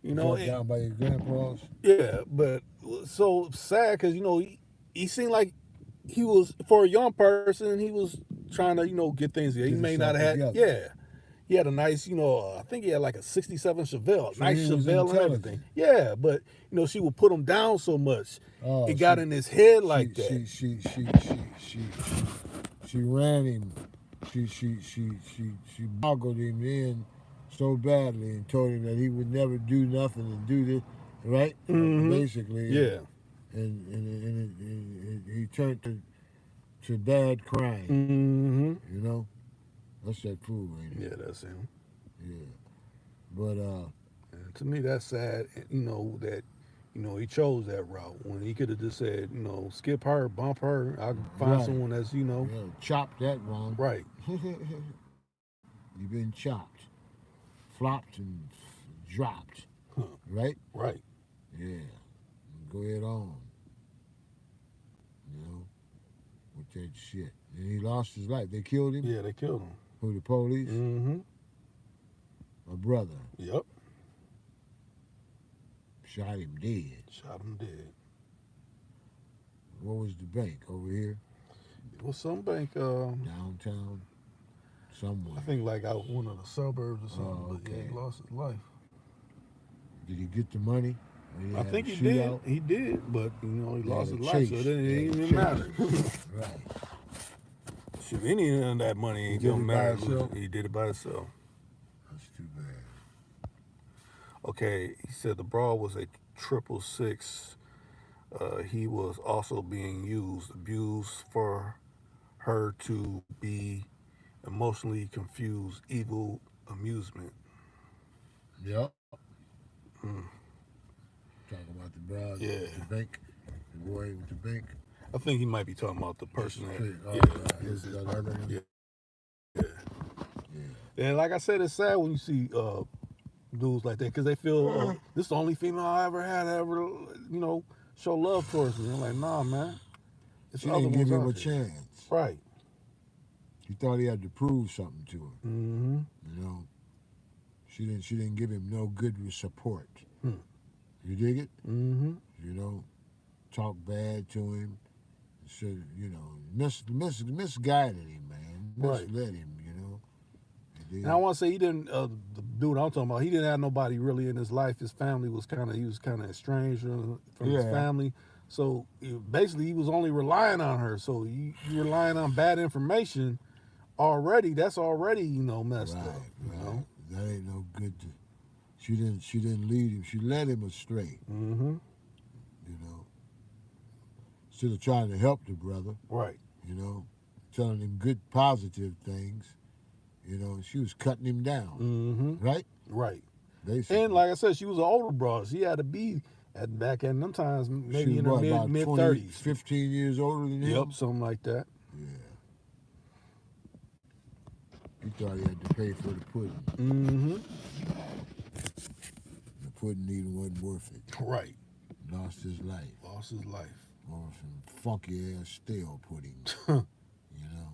Down by your grandpa's. Yeah, but so sad because he seemed like he was, for a young person, he was trying to get things. He may not have had. Yeah, he had a nice I think he had like a '67 Chevelle, So nice he was Chevelle and intelligent. everything. Yeah, but she would put him down so much. Oh, It got in his head like that. She ran him. She boggled him in so badly and told him that he would never do nothing and do this, right? Basically. Yeah. And he turned to bad crime. Mm-hmm. That's that fool, ain't it? Yeah, that's him. Yeah. But And to me, that's sad. That he chose that route when he could have just said, skip her, bump her. I'll find Right. someone that's yeah, chop that wrong. right. You've been chopped, flopped, and dropped. Huh. Right? Right. Yeah. Go ahead on. With that shit. And he lost his life. They killed him? Yeah, they killed him. Who, the police? Mm-hmm. My brother Yep. shot him dead. Shot him dead. What was the bank? Over here? It was some bank. Downtown? Somewhere. I think like out one of the suburbs or something. Oh, But yeah, okay. he lost his life. Did he get the money? Or I had think a he did. shootout? He did, but he lost had his a life, so chase. it didn't They had a even chase. matter. Right. Shoot, any of that money ain't He did gonna it by matter. himself? He did it by himself. That's too bad. Okay, he said the brawl was a 666. He was also being abused for her to be emotionally confused, evil amusement. Yep. Hmm. Talking about the broad, Yeah. the bank, the boy with the bank. I think he might be talking about the person that. His other one. Yeah. Yeah. And like I said, it's sad when you see dudes like that because they feel this is the only female I ever had that ever show love towards me. I'm like, nah, man. It's She other didn't give ones him out a there. chance. Right. He thought he had to prove something to her. Mm-hmm. She didn't give him no good support. Hmm. You dig it? Mm-hmm. Talk bad to him. So misguided him, man. Right. Misled him. And I want to say he didn't. The dude I'm talking about, he didn't have nobody really in his life. His family was he was kind of estranged from his family. So basically, he was only relying on her. So you relying on bad information already. That's already messed up. Right. That ain't no good. She didn't lead him. She led him astray. Mm-hmm. Instead of trying to help the brother. Right. Telling him good positive things. She was cutting him down. Mm-hmm. Right. Right. Basically. And like I said, she was an older broad. She had to be back in them times, maybe she in her was about mid 20, 30s. 15 years older than him. Yep, something like that. Yeah. He thought he had to pay for the pudding. Mm-hmm. The pudding even wasn't worth it. Right. Lost his life. Lost his life. or some funky ass stale pudding, you know.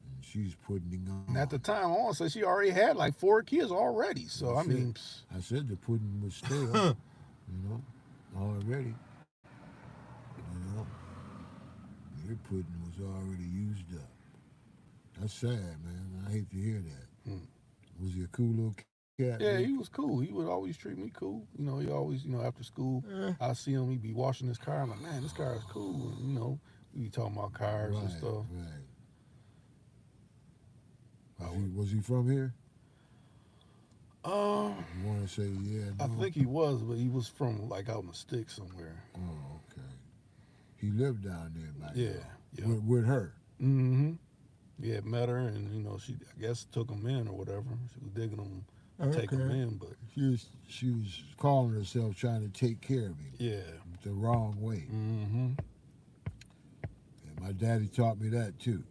And she's pudding on. And at the time, I want to say she already had like 4 kids already. So That's I mean, it. I said the pudding was stale, you know, already. You know, your pudding was already used up. That's sad, man. I hate to hear that. Hmm. Was he a cool little cat? yeah, Rick? he was cool. He would always treat me cool. You know, he always, you know, after school, Eh. I see him. He'd be washing his car. I'm like, man, this car is cool. And, you know, we be talking about cars and Right, stuff. right. Was he from here? Um, You want to say yeah? I No? think he was, but he was from like out in the sticks somewhere. Oh, okay. He lived down there by Yeah, now. yeah. With her. Mm-hmm. Yeah, met her, and you know, she I guess took him in or whatever. She was digging him, take him in, but She was calling herself trying to take care of him yeah. the wrong way. Mm-hmm. And my daddy taught me that too.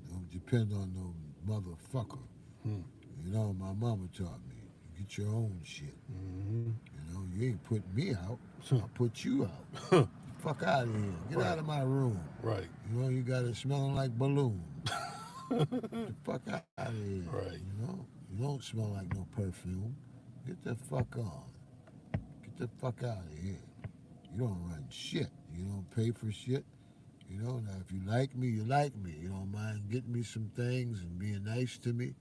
Don't depend on no motherfucker. Hmm. You know, my mama taught me. You get your own shit. Mm-hmm. You know, you ain't putting me out. I'll put you out. Fuck out of here. Get out of my room. Right. You know, you got it smelling like balloon. Get the fuck out of here. Right. You know, you don't smell like no perfume. Get the fuck on. Get the fuck out of here. You don't run shit. You don't pay for shit. You know, now if you like me, you like me. You don't mind getting me some things and being nice to me.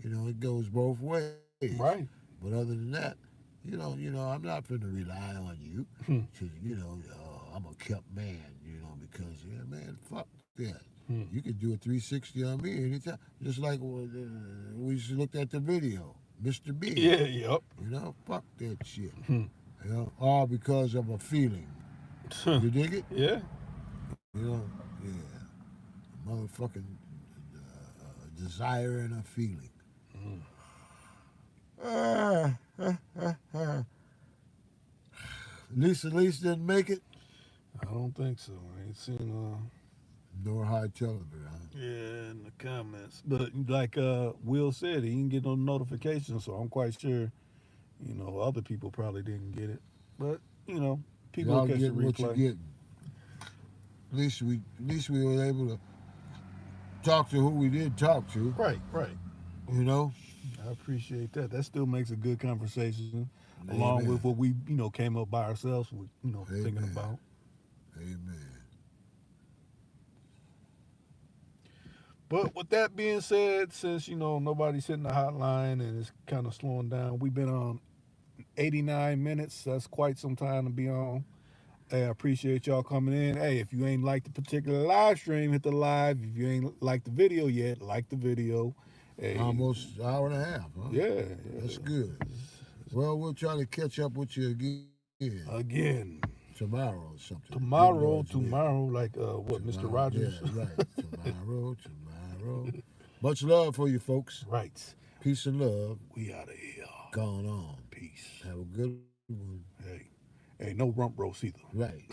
You know, it goes both ways. Right. But other than that, you know, I'm not going to rely on you. Hmm. To, you know, I'm a kept man. You know, because yeah, man, fuck that. Hmm. You could do a 360 on me anytime. Just like we just looked at the video, Mr. B. Yeah. Yep. You know, fuck that shit. Hmm. You know, all because of a feeling. You dig it? Yeah. You know, yeah. Motherfucking desire and a feeling. Lisa didn't make it. I don't think so. I ain't seen Nor Hightower, huh? yeah, in the comments. But like Will said, he didn't get no notification, so I'm quite sure, you know, other people probably didn't get it. But, you know, people Y'all will catch the get what you replay. getting. At least we were able to talk to who we did talk to. Right, right. You know? I appreciate that. That still makes a good conversation, along Amen. with what we, you know, came up by ourselves with, you know, thinking Amen. about. Amen. But with that being said, since, you know, nobody's hitting the hotline and it's kind of slowing down, we've been on 89 minutes. That's quite some time to be on. Hey, I appreciate y'all coming in. Hey, if you ain't like the particular live stream, hit the live. If you ain't like the video yet, like the video. Hey, Almost an hour and a half, huh? yeah. That's good. Well, we'll try to catch up with you Again. tomorrow or something. Tomorrow, Good Lord's like what, will. Mr. Rogers? Yeah, right. Tomorrow. Much love for you folks. Right. Peace and love. We out of here. Gone on. Peace. Have a good one. Hey, no rump roast either. Right.